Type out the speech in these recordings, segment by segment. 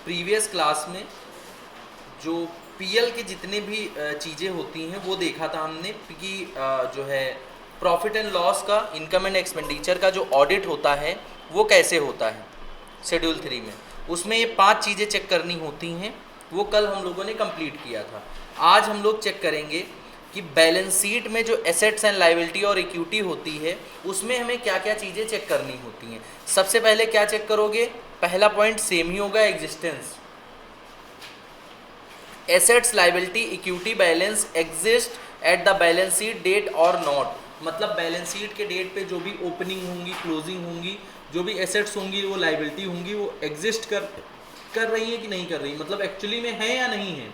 Previous class में जो PL की जितने भी चीज़ें होती हैं वो देखा था हमने कि जो है प्रॉफिट एंड लॉस का, इनकम एंड एक्सपेंडिचर का जो ऑडिट होता है वो कैसे होता है शेड्यूल 3 में। उसमें ये 5 चीज़ें चेक करनी होती हैं, वो कल हम लोगों ने कंप्लीट किया था। आज हम लोग चेक करेंगे कि बैलेंस शीट में जो एसेट्स एंड लायबिलिटी और इक्विटी होती है उसमें हमें क्या क्या चीज़ें चेक करनी होती हैं। सबसे पहले क्या चेक करोगे, पहला पॉइंट सेम ही होगा, existence. Assets liability equity balance exist at the balance sheet date और नॉट, मतलब बैलेंस शीट के डेट पे जो भी ओपनिंग होंगी, क्लोजिंग होंगी, जो भी एसेट्स होंगी, वो लायबिलिटी होंगी, वो एग्जिस्ट कर रही है कि नहीं कर रही, मतलब एक्चुअली में है या नहीं है।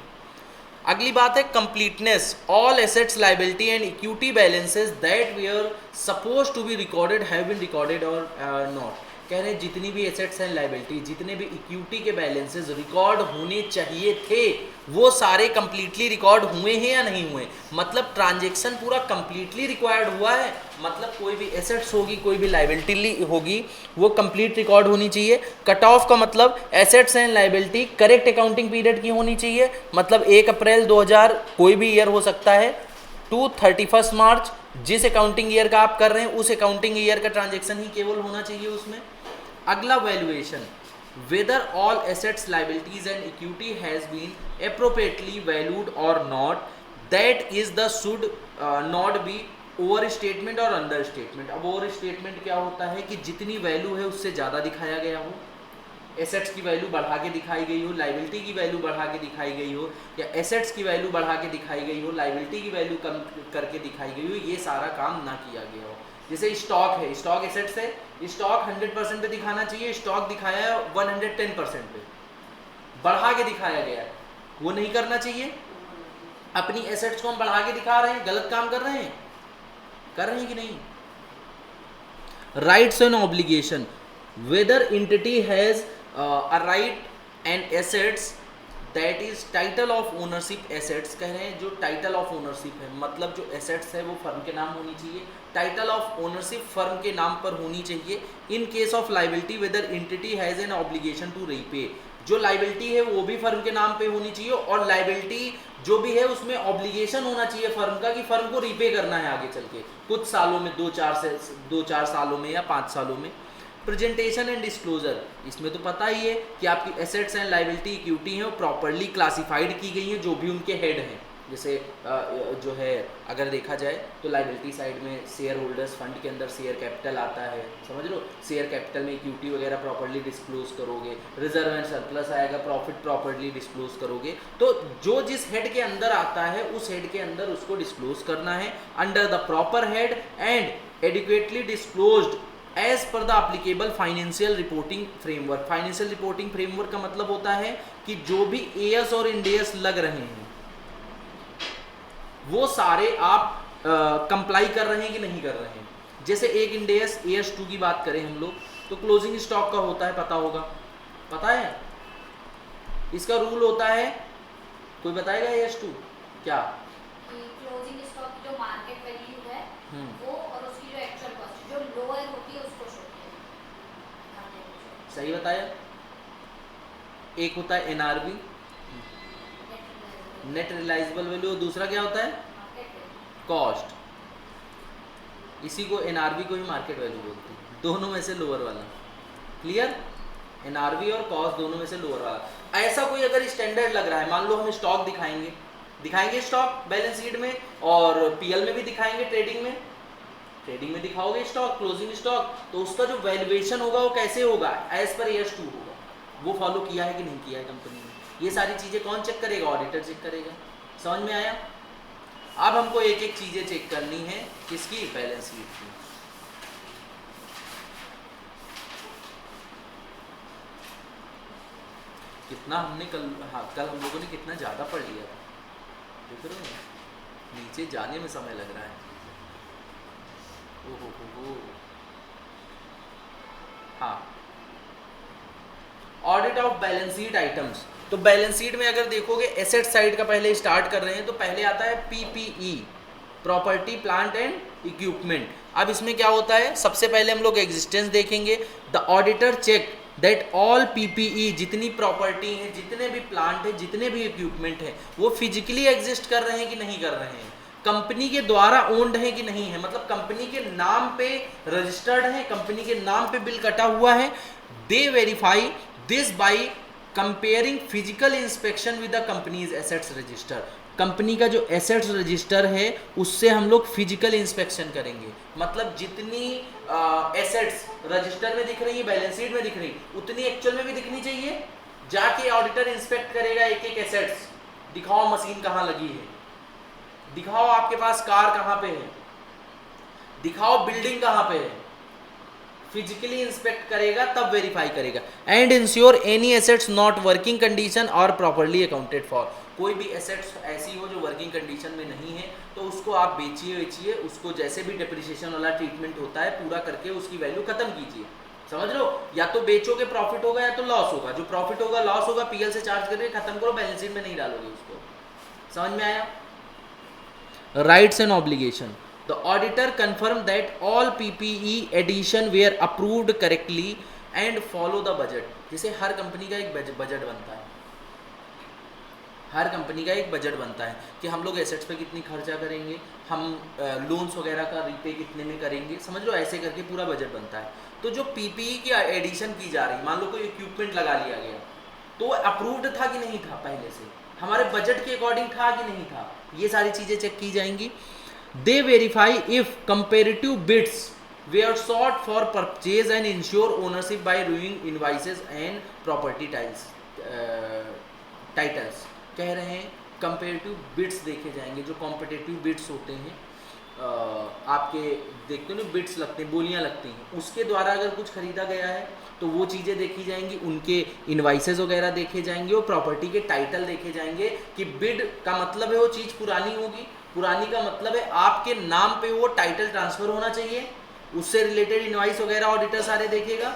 अगली बात है completeness, all assets liability and equity balances that were suppose to be recorded have been recorded और नॉट। कह रहे हैं जितनी भी एसेट्स एंड लायबिलिटी, जितने भी इक्विटी के बैलेंसेस रिकॉर्ड होने चाहिए थे वो सारे कंप्लीटली रिकॉर्ड हुए हैं या नहीं हुए, मतलब ट्रांजैक्शन पूरा कंप्लीटली रिक्वायर्ड हुआ है, मतलब कोई भी एसेट्स होगी, कोई भी लायबिलिटी होगी, वो कंप्लीट रिकॉर्ड होनी चाहिए। कट ऑफ का मतलब assets and liability correct accounting period की होनी चाहिए, मतलब 1 अप्रैल 2000 कोई भी ईयर हो सकता है टू 31 मार्च, जिस अकाउंटिंग ईयर का आप कर रहे हैं उस अकाउंटिंग ईयर का ट्रांजैक्शन ही केवल होना चाहिए उसमें। अगला valuation, whether all assets liabilities and equity has been appropriately valued or not, that is the should not be over statement और अंडर स्टेटमेंट। अब ओवर स्टेटमेंट क्या होता है कि जितनी वैल्यू है उससे ज़्यादा दिखाया गया हो, एसेट्स की वैल्यू बढ़ा के दिखाई गई हो, लायबिलिटी की वैल्यू बढ़ा के दिखाई गई हो, या एसेट्स की वैल्यू बढ़ा के दिखाई गई हो, लायबिलिटी की वैल्यू कम करके दिखाई गई हो, ये सारा काम ना किया गया हो। जैसे स्टॉक है, स्टॉक एसेट्स है, स्टॉक 100% पे दिखाना चाहिए, स्टॉक दिखाया है 110% पे, बढ़ा के दिखाया गया है, वो नहीं करना चाहिए। अपनी एसेट्स को हम बढ़ा के दिखा रहे हैं, गलत काम कर रहे हैं कि नहीं। Rights and obligation, whether entity has a right and assets that is title of ownership assets. कह रहे हैं जो टाइटल ऑफ ओनरशिप है, मतलब जो एसेट्स है वो फर्म के नाम होनी चाहिए, टाइटल ऑफ ओनरशिप फर्म के नाम पर होनी चाहिए। In case of liability whether entity has an obligation to repay, जो लायबिलिटी है वो भी फर्म के नाम पे होनी चाहिए, और लायबिलिटी जो भी है उसमें ऑब्लिगेशन होना चाहिए फर्म का कि फर्म को रीपे करना है आगे चल के कुछ सालों में, 2-4 सालों में या 5 सालों में। प्रेजेंटेशन एंड डिस्क्लोजर, इसमें तो पता ही है कि आपकी एसेट्स एंड लायबिलिटी इक्विटी है वो प्रॉपर्ली क्लासिफाइड की गई है, जो भी उनके हेड हैं। जैसे जो है अगर देखा जाए तो लायबिलिटी साइड में शेयर होल्डर्स फंड के अंदर शेयर कैपिटल आता है, समझ लो, शेयर कैपिटल में इक्विटी वगैरह प्रॉपर्ली डिस्क्लोज करोगे, रिजर्व एंड सरप्लस आएगा, प्रॉफिट प्रॉपर्ली डिस्क्लोज करोगे, तो जो जिस हेड के अंदर आता है उस हेड के अंदर उसको डिस्क्लोज करना है under the proper head and adequately disclosed as per the applicable financial reporting framework. Financial reporting framework का मतलब होता है कि जो भी एएस और इंडेस लग रहे हैं वो सारे आप कंप्लाई कर रहे हैं कि नहीं कर रहे हैं। जैसे एक इंडेस AS2 की बात करें हम लोग तो क्लोजिंग स्टॉक का होता है, पता होगा, पता है इसका रूल होता है, कोई बताएगा AS2 क्या? क्लोजिंग स्टॉक की जो मार्केट वैल्यू है वो और उसकी जो एक्चुअल कॉस्ट जो लोअर होती है उसको शो किया। सही बताया। एक होता है NRV नेट रियलाइजेबल वैल्यू, दूसरा क्या होता है कॉस्ट, इसी को NRV को ही मार्केट वैल्यू बोलते हैं, दोनों में से लोअर वाला। क्लियर? NRV और कॉस्ट दोनों में से लोअर वाला। ऐसा कोई अगर स्टैंडर्ड लग रहा है, मान लो हम स्टॉक दिखाएंगे स्टॉक बैलेंस शीट में और PL में भी दिखाएंगे, ट्रेडिंग में दिखाओगे स्टॉक, क्लोजिंग स्टॉक, तो उसका जो वैल्यूएशन होगा वो कैसे होगा, एज पर AS2 होगा। वो फॉलो किया है कि नहीं किया है कंपनी ने, ये सारी चीजें कौन चेक करेगा? ऑडिटर चेक करेगा। समझ में आया? अब हमको एक एक चीजें चेक करनी है, किसकी? बैलेंस शीट की। कितना हमने कल हम लोगों ने कितना ज्यादा पढ़ लिया था, देख रहे हो, नीचे जाने में समय लग रहा है। ओहो। हाँ, audit of balance sheet items. तो बैलेंस शीट में अगर देखोगे एसेट साइड का पहले स्टार्ट कर रहे हैं तो पहले आता है PPE, property plant and equipment. अब इसमें क्या होता है, सबसे पहले हम लोग एग्जिस्टेंस देखेंगे। The auditor check that all PPE, जितनी प्रॉपर्टी है, जितने भी प्लांट है, जितने भी इक्विपमेंट है, वो फिजिकली एग्जिस्ट कर रहे हैं कि नहीं कर रहे हैं, कंपनी के द्वारा ओन्ड है कि नहीं है, मतलब कंपनी के नाम पे रजिस्टर्ड है, कंपनी के नाम पे बिल कटा हुआ है। They verify this by comparing physical inspection with the companies assets register. Company का जो एसेट्स रजिस्टर है उससे हम लोग फिजिकल इंस्पेक्शन करेंगे, मतलब जितनी एसेट्स रजिस्टर में दिख रही है, बैलेंस शीट में दिख रही, उतनी एक्चुअल में भी दिखनी चाहिए। जाके ऑडिटर इंस्पेक्ट करेगा एक एक एसेट्स, दिखाओ मशीन कहाँ लगी है, दिखाओ आपके पास कार कहाँ पे है, दिखाओ बिल्डिंग कहाँ पे है, फिजिकली इंस्पेक्ट करेगा तब वेरीफाई करेगा। And ensure any assets not working condition और प्रॉपर्ली अकाउंटेड फॉर। कोई भी एसेट्स ऐसी हो जो वर्किंग कंडीशन में नहीं है तो उसको आप बेचिए, उसको जैसे भी डिप्रिसिएशन वाला ट्रीटमेंट होता है पूरा करके उसकी वैल्यू खत्म कीजिए। समझ लो, या तो बेचोगे प्रॉफिट होगा या तो लॉस होगा, जो प्रॉफिट होगा लॉस होगा पीएल से चार्ज करके खत्म करो, बैलेंस शीट में नहीं डालोगे उसको। समझ में आया? Rights and obligation. The auditor confirmed that all PPE addition were approved correctly and follow the budget। जैसे हर कंपनी का एक बजट बनता है, हर कंपनी का एक बजट बनता है कि हम लोग एसेट्स पे कितनी खर्चा करेंगे, हम लोन्स वगैरह का रीपे कितने में करेंगे, समझ लो ऐसे करके पूरा बजट बनता है। तो जो पीपीई की एडिशन की जा रही, मान लो कोई इक्विपमेंट लगा लिया गया तो अप्रूव्ड था कि नहीं था, पहले से हमारे बजट के अकॉर्डिंग था कि नहीं था, ये सारी चीज़ें चेक की जाएंगी। They verify if comparative bids were sought for purchase and ensure ownership by reviewing invoices and property titles। कह रहे हैं comparative bids देखे जाएंगे, जो competitive bids होते हैं, आपके देखते हो ना बिड्स लगते हैं, बोलियां लगती हैं, उसके द्वारा अगर कुछ खरीदा गया है तो वो चीज़ें देखी जाएंगी, उनके इनवाइसेस वगैरह देखे जाएंगे और प्रॉपर्टी के टाइटल देखे जाएंगे कि बिड का मतलब है वो चीज़ पुरानी होगी, पुरानी का मतलब है आपके नाम पे वो टाइटल ट्रांसफर होना चाहिए, उससे रिलेटेड इनवाइस वगैरह ऑडिटर सारे देखेगा।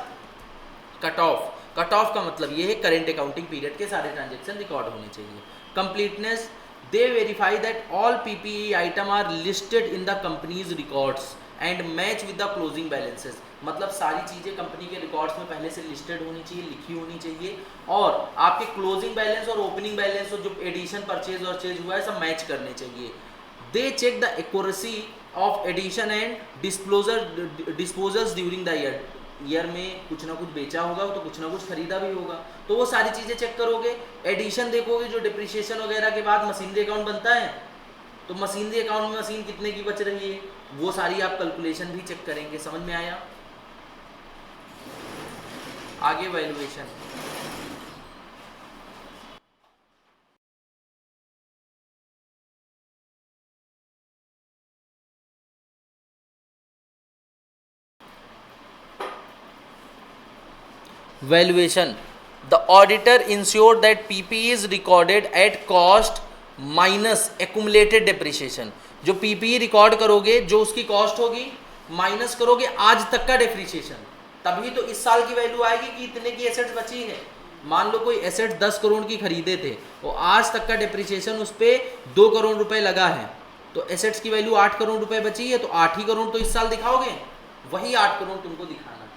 कट ऑफ का मतलब ये है करेंट अकाउंटिंग पीरियड के सारे ट्रांजेक्शन रिकॉर्ड होने चाहिए। Completeness, they verify that all PPE item are listed in the company's records and match with the closing balances. मतलब सारी चीज़ें कंपनी के रिकॉर्ड्स में पहले से लिस्टेड होनी चाहिए, लिखी होनी चाहिए, और आपके क्लोजिंग बैलेंस और ओपनिंग बैलेंस और जो एडिशन परचेज और चेंज हुआ है सब मैच करने चाहिए। They check the accuracy of addition and disposals during the year में कुछ ना कुछ बेचा होगा तो कुछ ना कुछ खरीदा भी होगा, तो वो सारी चीज़ें चेक करोगे। एडिशन देखोगे, जो डिप्रिसिएशन वगैरह के बाद मशीनरी अकाउंट बनता है तो मशीनरी अकाउंट में मशीन कितने की बच रही है वो सारी आप कैलकुलेशन भी चेक करेंगे। समझ में आया? आगे valuation. Valuation, the auditor ensured that PPE is recorded at cost minus accumulated depreciation। जो PPE रिकॉर्ड करोगे जो उसकी कॉस्ट होगी माइनस करोगे आज तक का डेप्रिसिएशन, तभी तो इस साल की वैल्यू आएगी कि इतने की एसेट्स बची है। मान लो कोई एसेट 10 करोड़ की खरीदे थे और आज तक का डेप्रिसिएशन उस पर 2 करोड़ रुपए लगा है, तो एसेट्स की वैल्यू 8 करोड़ रुपए बची है, तो 8 ही करोड़ तो इस साल दिखाओगे, वही 8 करोड़ तुमको दिखाना।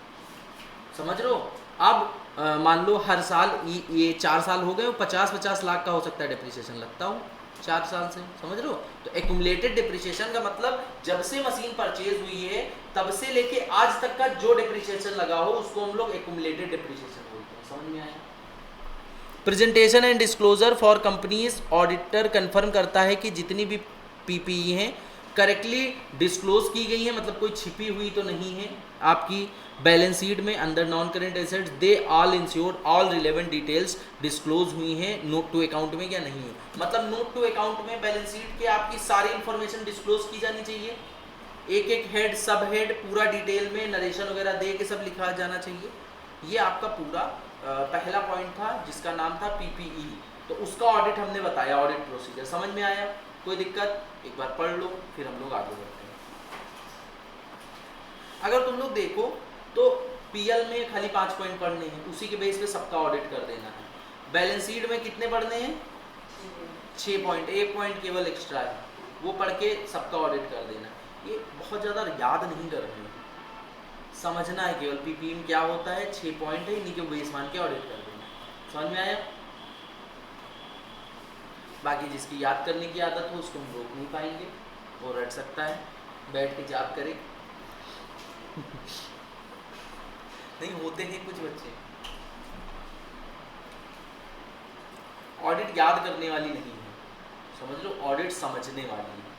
समझ रहे हो? अब मान लो हर साल ये 4 साल हो गए, 50-50 लाख का हो सकता है डेप्रिसिएशन लगता हो 4 साल से। समझ रहे हो? तो एक्यूमुलेटेड डेप्रिसिएशन का मतलब जब से मशीन परचेज हुई है तब से लेके आज तक का जो डेप्रिसिएशन लगा हो उसको हम लोग एक्यूमुलेटेड डेप्रिसिएशन बोलते हैं। समझ में आया? Presentation and disclosure for companies, auditor confirm करता है कि जितनी भी पीपीई हैं करेक्टली डिस्क्लोज की गई है, मतलब कोई छिपी हुई तो नहीं है आपकी बैलेंस शीट में अंदर non current assets. They all ensure all relevant details disclose हुई हैं नोट टू अकाउंट में क्या नहीं है, मतलब नोट टू अकाउंट में बैलेंस शीट के आपकी सारी इंफॉर्मेशन डिस्क्लोज की जानी चाहिए, एक एक हेड सब हेड पूरा डिटेल में नरेशन वगैरह दे के सब लिखा जाना चाहिए। ये आपका पूरा पहला पॉइंट था जिसका नाम था पीपीई, तो उसका ऑडिट हमने बताया, ऑडिट प्रोसीजर। समझ में आया? कोई दिक्कत? एक बार पढ़ लो फिर हम लोग आगे बढ़ते हैं। अगर तुम लोग देखो तो पीएल में खाली 5 पॉइंट पढ़ने हैं, उसी के बेस पे सबका ऑडिट कर देना है। बैलेंस शीट में कितने पढ़ने हैं? 6 पॉइंट, 1 पॉइंट केवल एक्स्ट्रा है, वो पढ़ के सबका ऑडिट कर देना। ये बहुत ज़्यादा याद नहीं कर रहे हैं, समझना है केवल पीपीएम क्या होता है, 6 पॉइंट है, इन्हीं के बेस मान के ऑडिट कर देना। समझ में आया? बाकी जिसकी याद करने की आदत हो उसको हम रोक नहीं पाएंगे, वो रट सकता है, बैठ के याद करे। नहीं होते हैं कुछ बच्चे। ऑडिट याद करने वाली नहीं है, समझ लो, ऑडिट समझने वाली है।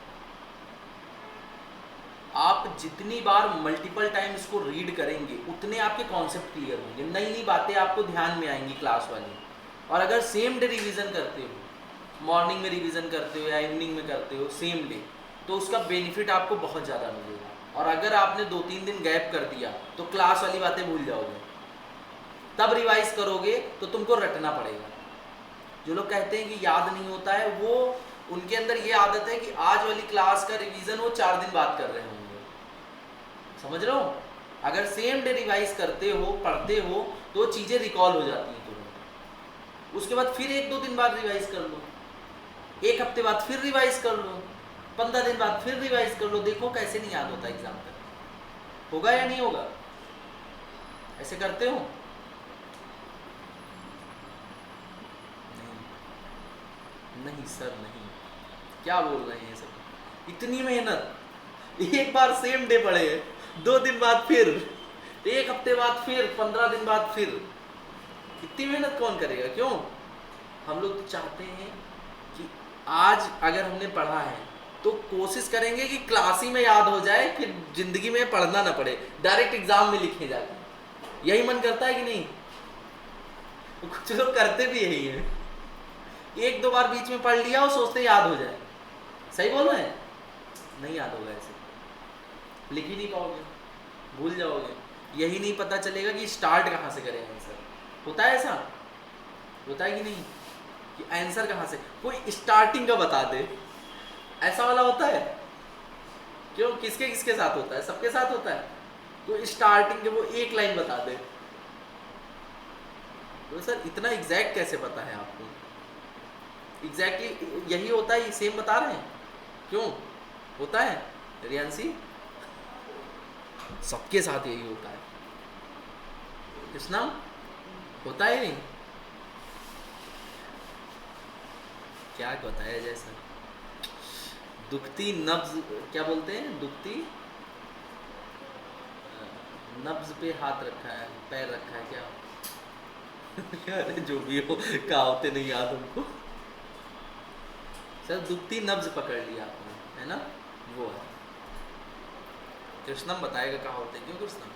आप जितनी बार मल्टीपल टाइम इसको रीड करेंगे उतने आपके कॉन्सेप्ट क्लियर होंगे, नई नई बातें आपको ध्यान में आएंगी क्लास वाली। और अगर सेम डे रिवीजन करते हो, मॉर्निंग में रिवीजन करते हो या इवनिंग में करते हो सेम डे, तो उसका बेनिफिट आपको बहुत ज़्यादा मिलेगा। और अगर आपने 2-3 दिन गैप कर दिया तो क्लास वाली बातें भूल जाओगे, तब रिवाइज करोगे तो तुमको रटना पड़ेगा। जो लोग कहते हैं कि याद नहीं होता है, वो उनके अंदर ये आदत है कि आज वाली क्लास का रिवीजन वो 4 दिन बाद कर रहे होंगे। समझ रहे हो? अगर सेम डे रिवाइज करते हो, पढ़ते हो, तो चीज़ें रिकॉल हो जाती हैं तुरंत। उसके बाद फिर 1-2 दिन बाद रिवाइज कर लो, 1 हफ्ते बाद फिर रिवाइज कर लो, 15 दिन बाद फिर रिवाइज कर लो। देखो कैसे नहीं याद होता एग्जाम तक। होगा या नहीं होगा? ऐसे करते हो? नहीं सर नहीं, क्या बोल रहे हैं सब? इतनी मेहनत, एक बार सेम डे पढ़े, 2 दिन बाद फिर, 1 हफ्ते बाद फिर, 15 दिन बाद फिर, इतनी मेहनत कौन करेगा? क्यों? हम लोग तो चाहते हैं कि आज अगर हमने पढ़ा है तो कोशिश करेंगे कि क्लास ही में याद हो जाए, फिर जिंदगी में पढ़ना ना पड़े, डायरेक्ट एग्जाम में लिखे जाके। यही मन करता है कि नहीं? तो कुछ लोग करते भी यही है, 1-2 बार बीच में पढ़ लिया और सोचते याद हो जाए। सही बोल रहे हैं? नहीं याद होगा, ऐसे लिख ही नहीं पाओगे, भूल जाओगे। यही नहीं पता चलेगा कि स्टार्ट कहाँ से करें आंसर। होता है ऐसा? होता है कि नहीं कि आंसर कहाँ से, कोई स्टार्टिंग का बता दे, ऐसा वाला होता है? क्यों, किसके किसके साथ होता है? सबके साथ होता है। कोई स्टार्टिंग के वो एक लाइन बता दे, तो सर इतना एग्जैक्ट कैसे पता है आपको? एग्जैक्टली यही होता है, सेम बता रहे हैं। क्यों होता है रियांसी? सबके साथ यही होता है। कृष्णा होता है नहीं? क्या बताया जैसा, दुखती नब्ज, क्या बोलते हैं, दुखती नब्ज पे हाथ रखा है, पैर रखा है क्या? अरे जो भी हो, कहावतें नहीं याद हमको। सर दुखती नब्ज पकड़ लिया आपने, है ना? वो है। कृष्णम बताएगा कहावतें। क्यों कृष्णम?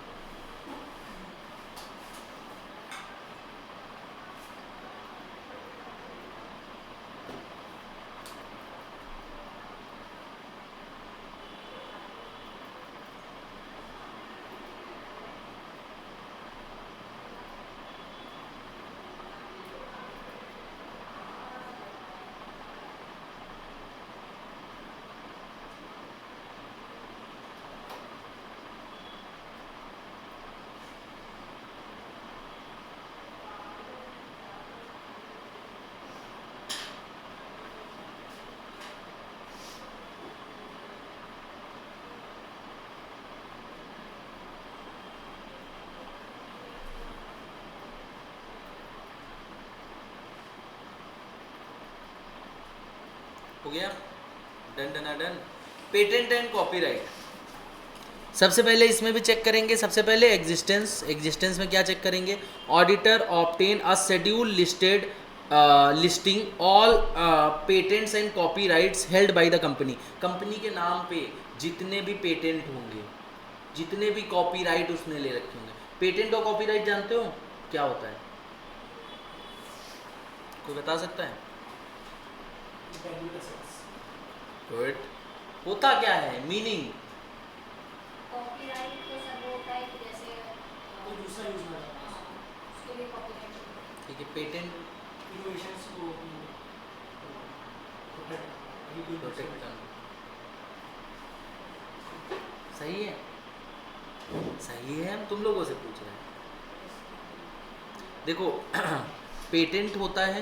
हो गया? Done done done. Patent and copyright, सबसे पहले इसमें भी चेक करेंगे। सबसे पहले एग्जिस्टेंस में क्या चेक करेंगे? Auditor obtain a schedule listed listing all patents and copyrights held by the company. Company के नाम पे जितने भी पेटेंट होंगे, जितने भी कॉपीराइट उसने ले रखे होंगे। पेटेंट और कॉपीराइट जानते हो क्या होता है? कोई बता सकता है? गुड। होता क्या है, मीनिंग? कॉपीराइट तो सर वो होता है कि जैसे कोई दूसरा यूज ना करना, उसके लिए कॉपीराइट होता है। ठीक है। पेटेंट इनोवेशंस को प्रोटेक्ट करना, सही है? सही है, हम तुम लोगों से पूछ रहे हैं। देखो पेटेंट होता है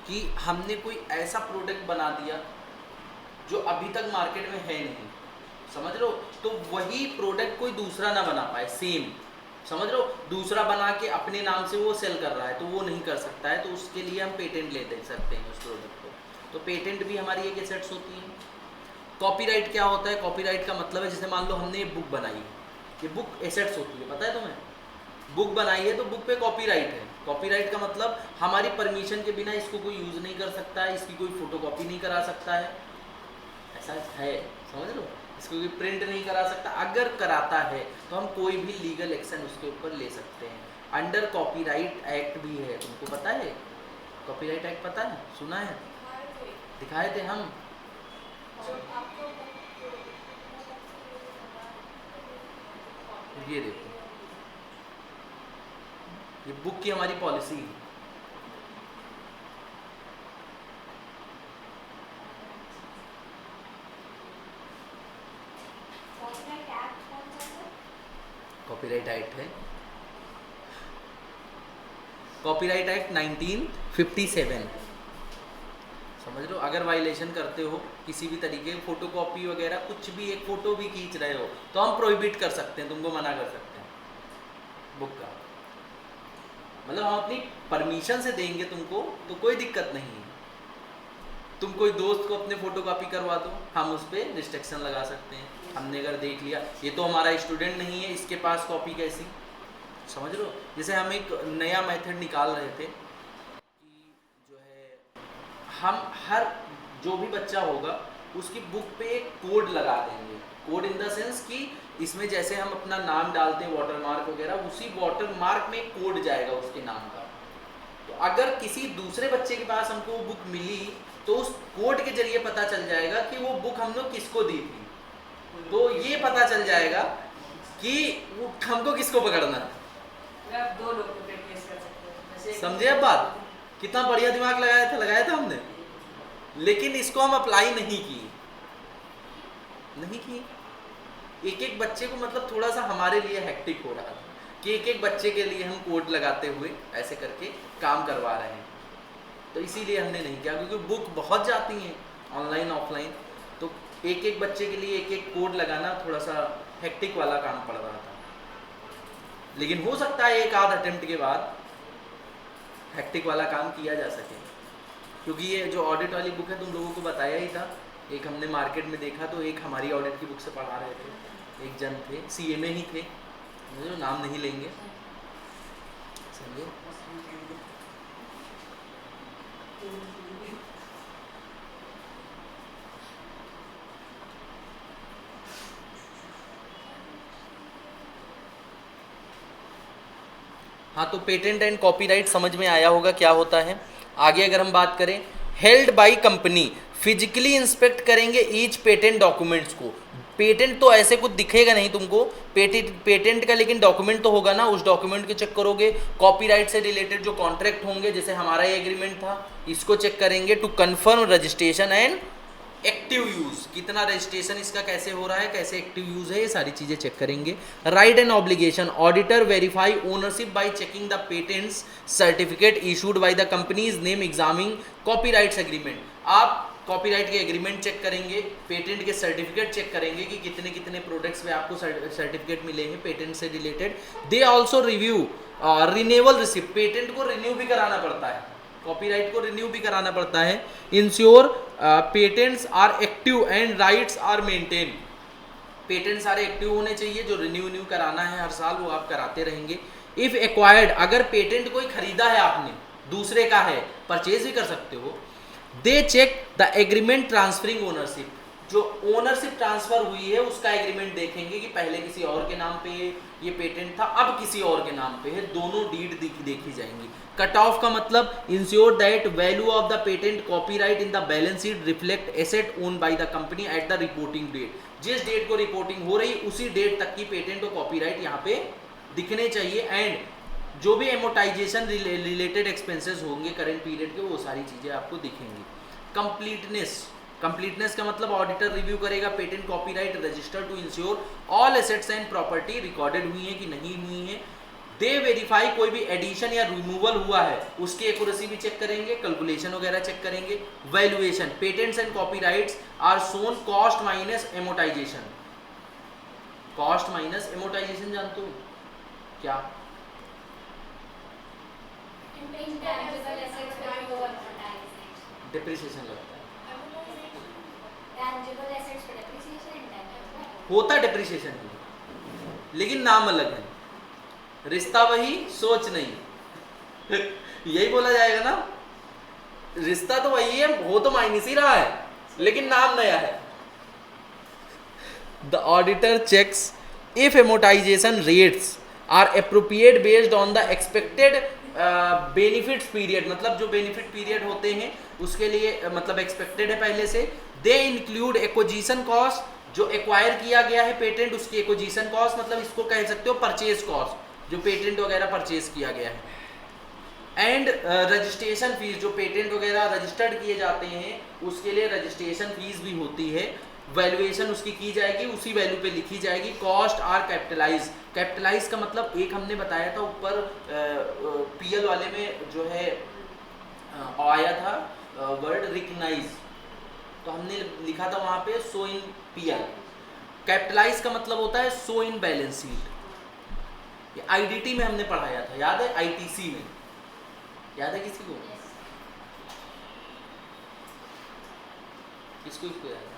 कि हमने कोई ऐसा प्रोडक्ट बना दिया जो अभी तक मार्केट में है नहीं, समझ रहे हो? तो वही प्रोडक्ट कोई दूसरा ना बना पाए सेम, समझ रहे हो? दूसरा बना के अपने नाम से वो सेल कर रहा है तो वो नहीं कर सकता है, तो उसके लिए हम पेटेंट ले दे सकते हैं उस प्रोडक्ट को। तो पेटेंट भी हमारी एक एसेट्स होती है। कॉपीराइट क्या होता है? कॉपीराइट का मतलब है जैसे मान लो हमने ये बुक बनाई, ये बुक एसेट्स होती है, पता है तुम्हें? बुक बनाई है तो बुक पे कॉपीराइट है। कॉपीराइट का मतलब हमारी परमिशन के बिना इसको कोई यूज़ नहीं कर सकता है, इसकी कोई फोटोकॉपी नहीं करा सकता है, ऐसा है, समझ लो? इसको कोई प्रिंट नहीं करा सकता। अगर कराता है तो हम कोई भी लीगल एक्शन उसके ऊपर ले सकते हैं। अंडर कॉपीराइट एक्ट भी है, तुमको पता है? कॉपीराइट एक्ट पता है, सुना है? दिखाए थे हम। ये देखो, ये बुक की हमारी पॉलिसी है। कॉपीराइट एक्ट है, कॉपीराइट एक्ट 1957, समझ लो? अगर वायलेशन करते हो किसी भी तरीके, फोटोकॉपी वगैरह कुछ भी, एक फोटो भी खींच रहे हो तो हम प्रोहिबिट कर सकते हैं, तुमको मना कर सकते हैं बुक का। मतलब हम अपनी परमिशन से देंगे तुमको तो कोई दिक्कत नहीं है। तुम कोई दोस्त को अपने फोटोकॉपी करवा दो, हम उस पर रिस्ट्रिक्शन लगा सकते हैं। हमने अगर देख लिया ये तो हमारा स्टूडेंट नहीं है, इसके पास कॉपी कैसी, समझ लो? जैसे हम एक नया मेथड निकाल रहे थे कि जो है हम हर जो भी बच्चा होगा उसकी बुक पे एक कोड लगा देंगे। कोड इन द सेंस कि इसमें जैसे हम अपना नाम डालते हैं वाटरमार्क वगैरह, उसी वाटरमार्क में कोड जाएगा उसके नाम का। तो अगर किसी दूसरे बच्चे के पास हमको वो बुक मिली तो उस कोड के जरिए पता चल जाएगा कि वो बुक हम लोग किसको दी थी, तो ये पता चल जाएगा कि वो हमको किसको पकड़ना है। आप दो लोगों पे केस कर सकते हो, जैसे समझे अब बात? कितना बढ़िया दिमाग लगाया था हमने, लेकिन इसको हम अप्लाई नहीं किए। एक एक बच्चे को मतलब थोड़ा सा हमारे लिए हेक्टिक हो रहा था कि एक एक बच्चे के लिए हम कोड लगाते हुए ऐसे करके काम करवा रहे हैं, तो इसीलिए हमने नहीं किया, क्योंकि बुक बहुत जाती हैं ऑनलाइन ऑफलाइन, तो एक एक बच्चे के लिए एक एक कोड लगाना थोड़ा सा हेक्टिक वाला काम पड़ रहा था। लेकिन हो सकता है एक आध अटेम्प्ट के बाद हेक्टिक वाला काम किया जा सके, क्योंकि ये जो ऑडिट वाली बुक है तुम लोगों को बताया ही था, एक हमने मार्केट में देखा तो एक हमारी ऑडिट की बुक से पढ़ा रहे थे, एक जन थे CMA ही थे, जो नाम नहीं लेंगे, समझे? हाँ, तो पेटेंट एंड कॉपीराइट समझ में आया होगा क्या होता है। आगे अगर हम बात करें, held by company physically inspect करेंगे ईच पेटेंट डॉक्यूमेंट्स को। पेटेंट तो ऐसे कुछ दिखेगा नहीं तुमको, पेटेंट का लेकिन डॉक्यूमेंट तो होगा ना, उस डॉक्यूमेंट को चेक करोगे। कॉपीराइट से रिलेटेड जो कॉन्ट्रैक्ट होंगे, जैसे हमारा ये एग्रीमेंट था, इसको चेक करेंगे to confirm registration and active use, कितना रजिस्ट्रेशन इसका कैसे हो रहा है, कैसे एक्टिव यूज़ है, ये सारी चीज़ें चेक करेंगे। Right and obligation, auditor verify ownership bye checking the patents certificate issued by the companies name examining copyrights agreement. आप कॉपीराइट के एग्रीमेंट चेक करेंगे, पेटेंट के सर्टिफिकेट चेक करेंगे कि कितने कितने प्रोडक्ट्स पे आपको सर्टिफिकेट मिले हैं पेटेंट से related. They also review renewal receipt, patent को रिन्यू भी कराना पड़ता है, कॉपीराइट को रिन्यू भी कराना पड़ता है। Ensure patents are active and rights are maintain, patent सारे एक्टिव होने चाहिए, जो रिन्यू कराना है हर साल वो आप कराते रहेंगे। इफ एक्वायर्ड, अगर पेटेंट कोई खरीदा है आपने, दूसरे का है, परचेज भी कर सकते हो। They check the agreement transferring ownership, जो ओनरशिप ट्रांसफर हुई है उसका एग्रीमेंट देखेंगे कि पहले किसी और के नाम पे ये पेटेंट था, अब किसी और के नाम पे है, दोनों डीड देखी जाएंगी। कट ऑफ का मतलब ensure that value of the patent copyright in the balance sheet reflect asset own by the company at the reporting date, जिस डेट को रिपोर्टिंग हो रही उसी डेट तक की पेटेंट और कॉपीराइट यहाँ पे दिखने चाहिए। एंड जो भी एमोटाइजेशन रिलेटेड एक्सपेंसेस होंगे करंट पीरियड के, वो सारी चीज़ें आपको दिखेंगी। कंप्लीटनेस का मतलब ऑडिटर रिव्यू करेगा patent copyright register to ensure all assets and property recorded हुई है कि नहीं हुई है। दे वेरीफाई, कोई भी एडिशन या रिमूवल हुआ है उसकी एक्यूरेसी भी चेक करेंगे, कैलकुलेशन वगैरह चेक करेंगे। Valuation, patents and copyrights are shown cost minus amortization, cost minus amortization जानते हो क्या? इंटेंजिबल एसेट्स पे जो amortization, डिप्रिसिएशन लगता है, tangible assets पे depreciation, intangible होता डिप्रिसिएशन ही, लेकिन नाम अलग है, रिश्ता वही सोच नहीं यही बोला जाएगा ना, रिश्ता तो वही है, हो तो माइनस ही रहा है लेकिन नाम नया है। The auditor checks if amortization rates are appropriate based on the expected benefits period, मतलब जो बेनिफिट पीरियड होते हैं उसके लिए मतलब एक्सपेक्टेड है पहले से। दे इंक्लूड एक्विजिशन कॉस्ट, जो एक्वायर किया गया है पेटेंट उसकी एक्विजिशन कॉस्ट, मतलब इसको कह सकते हो परचेज कॉस्ट, जो पेटेंट वगैरह परचेज किया गया है। एंड रजिस्ट्रेशन फीस, जो पेटेंट वगैरह रजिस्टर्ड किए जाते हैं उसके लिए रजिस्ट्रेशन फीस भी होती है। वैल्यूएशन उसकी की जाएगी, उसी वैल्यू पे लिखी जाएगी। कॉस्ट आर कैपिटलाइज, कैपिटलाइज का मतलब एक हमने बताया था ऊपर पीएल वाले में जो है आया था वर्ड रिकग्नाइज, तो हमने लिखा था वहां पे सो इन पीएल। कैपिटलाइज का मतलब होता है सो इन बैलेंस शीट, ये आईडीटी में हमने पढ़ाया था, याद है? आईटीसी में याद है किसी को? किसको इसको याद है?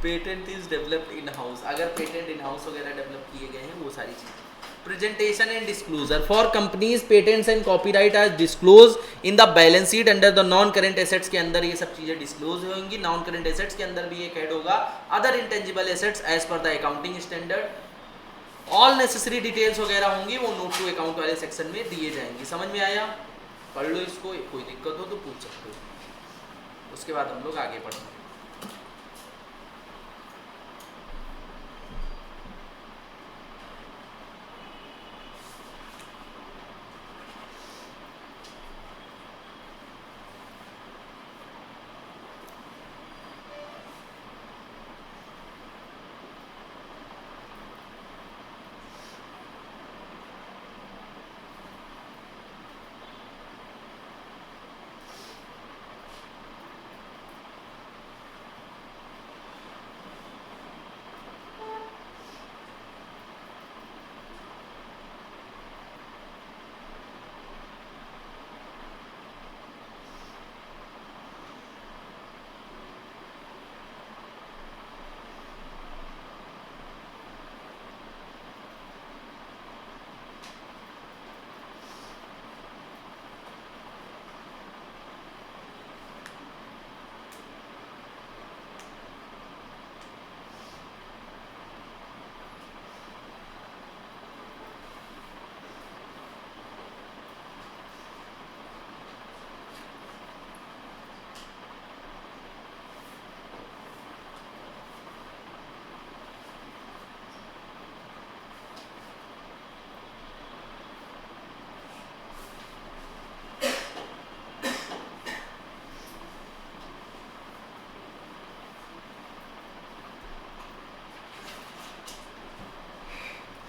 Patent is developed in house, अगर पेटेंट इन हाउस वगैरह डेवलप किए गए हैं वो सारी चीज़ें। Presentation and disclosure for companies patents and copyright are disclose in the balance sheet under the non current assets के अंदर ये सब चीज़ें डिस्क्लोज होंगी। नॉन करेंट एसेट्स के अंदर भी एक ऐड होगा other intangible assets as per the accounting standard. All necessary details वगैरह होंगी वो नोट टू अकाउंट वाले सेक्शन में दिए जाएंगे। समझ में आया? पढ़ लो इसको, कोई दिक्कत हो तो पूछ सकते हो, उसके बाद हम लोग आगे बढ़ेंगे।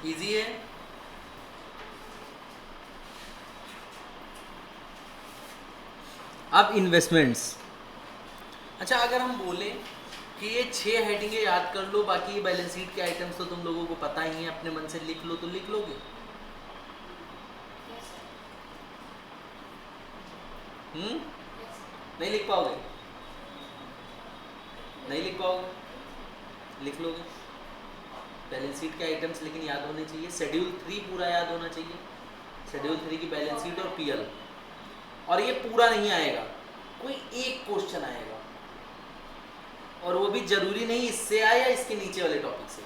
इजी है। अब इन्वेस्टमेंट्स, अच्छा अगर हम बोले कि ये 6 हेडिंगें याद कर लो, बाकी बैलेंस शीट के आइटम्स तो तुम लोगों को पता ही है, अपने मन से लिख लो तो लिख लोगे? नहीं लिख पाओगे? नहीं लिख पाओगे? लिख लोगे बैलेंस शीट के आइटम्स, लेकिन याद होने चाहिए। शेड्यूल 3 पूरा याद होना चाहिए, शेड्यूल 3 की बैलेंस शीट और पीएल। और ये पूरा नहीं आएगा, कोई एक क्वेश्चन आएगा, और वो भी जरूरी नहीं इससे आए या इसके नीचे वाले टॉपिक से।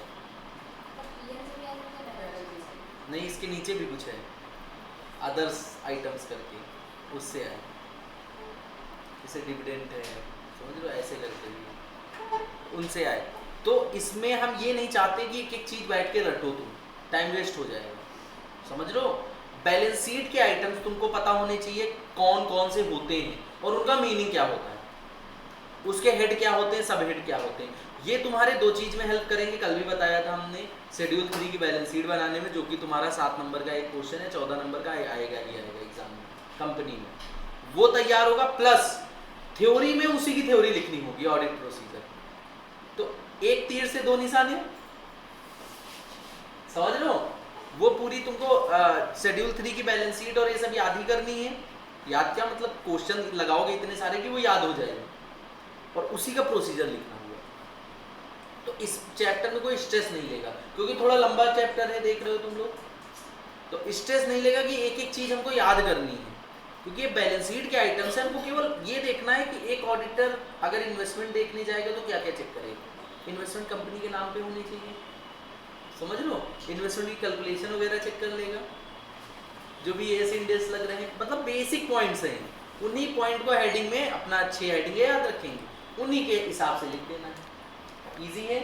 नहीं, इसके नीचे भी कुछ है, अदर्स आइटम्स करके, उससे आए, जैसे डिविडेंड है, समझ लो, ऐसे करके भी उनसे आए। तो इसमें हम ये नहीं चाहते कि एक एक चीज बैठ के रटो, तुम टाइम वेस्ट हो जाएगा, समझ लो। बैलेंस शीट के आइटम्स तुमको पता होने चाहिए कौन कौन से होते हैं और उनका मीनिंग क्या होता है, उसके हेड क्या होते हैं, सब हेड क्या होते हैं। ये तुम्हारे 2 चीज में हेल्प करेंगे। कल भी बताया था हमने शेड्यूल 3 की बैलेंस शीट बनाने में, जो कि तुम्हारा 7 नंबर का एक क्वेश्चन है, 14 नंबर का आएगा ही आएगा एग्जाम में, कंपनी में, वो तैयार होगा। प्लस थ्योरी में उसी की थ्योरी लिखनी होगी, ऑडिट प्रोसीजर। तो एक तीर से दो निशाने, समझ लो। वो पूरी तुमको शेड्यूल 3 की बैलेंस शीट और ये सब याद ही करनी है। याद क्या मतलब, क्वेश्चन लगाओगे इतने सारे कि वो याद हो जाएगा, और उसी का प्रोसीजर लिखना हुआ। तो इस चैप्टर में कोई स्ट्रेस नहीं लेगा, क्योंकि थोड़ा लंबा चैप्टर है, देख रहे हो तुम लोग, तो स्ट्रेस नहीं लेगा कि एक एक चीज हमको याद करनी है, क्योंकि ये बैलेंस शीट के आइटम्स हैं। हमको केवल ये देखना है कि एक ऑडिटर अगर इन्वेस्टमेंट देखने जाएगा तो क्या क्या चेक करेगा। इन्वेस्टमेंट कंपनी के नाम पे होनी चाहिए, समझ लो। इन्वेस्टमेंट की कैलकुलेशन वगैरह चेक कर लेगा, जो भी एस इंडेक्स लग रहे हैं, मतलब बेसिक पॉइंट्स हैं। उन्हीं पॉइंट को हेडिंग में अपना 6 हेडिंग याद रखेंगे, उन्हीं के हिसाब से लिख देना है। इजी है,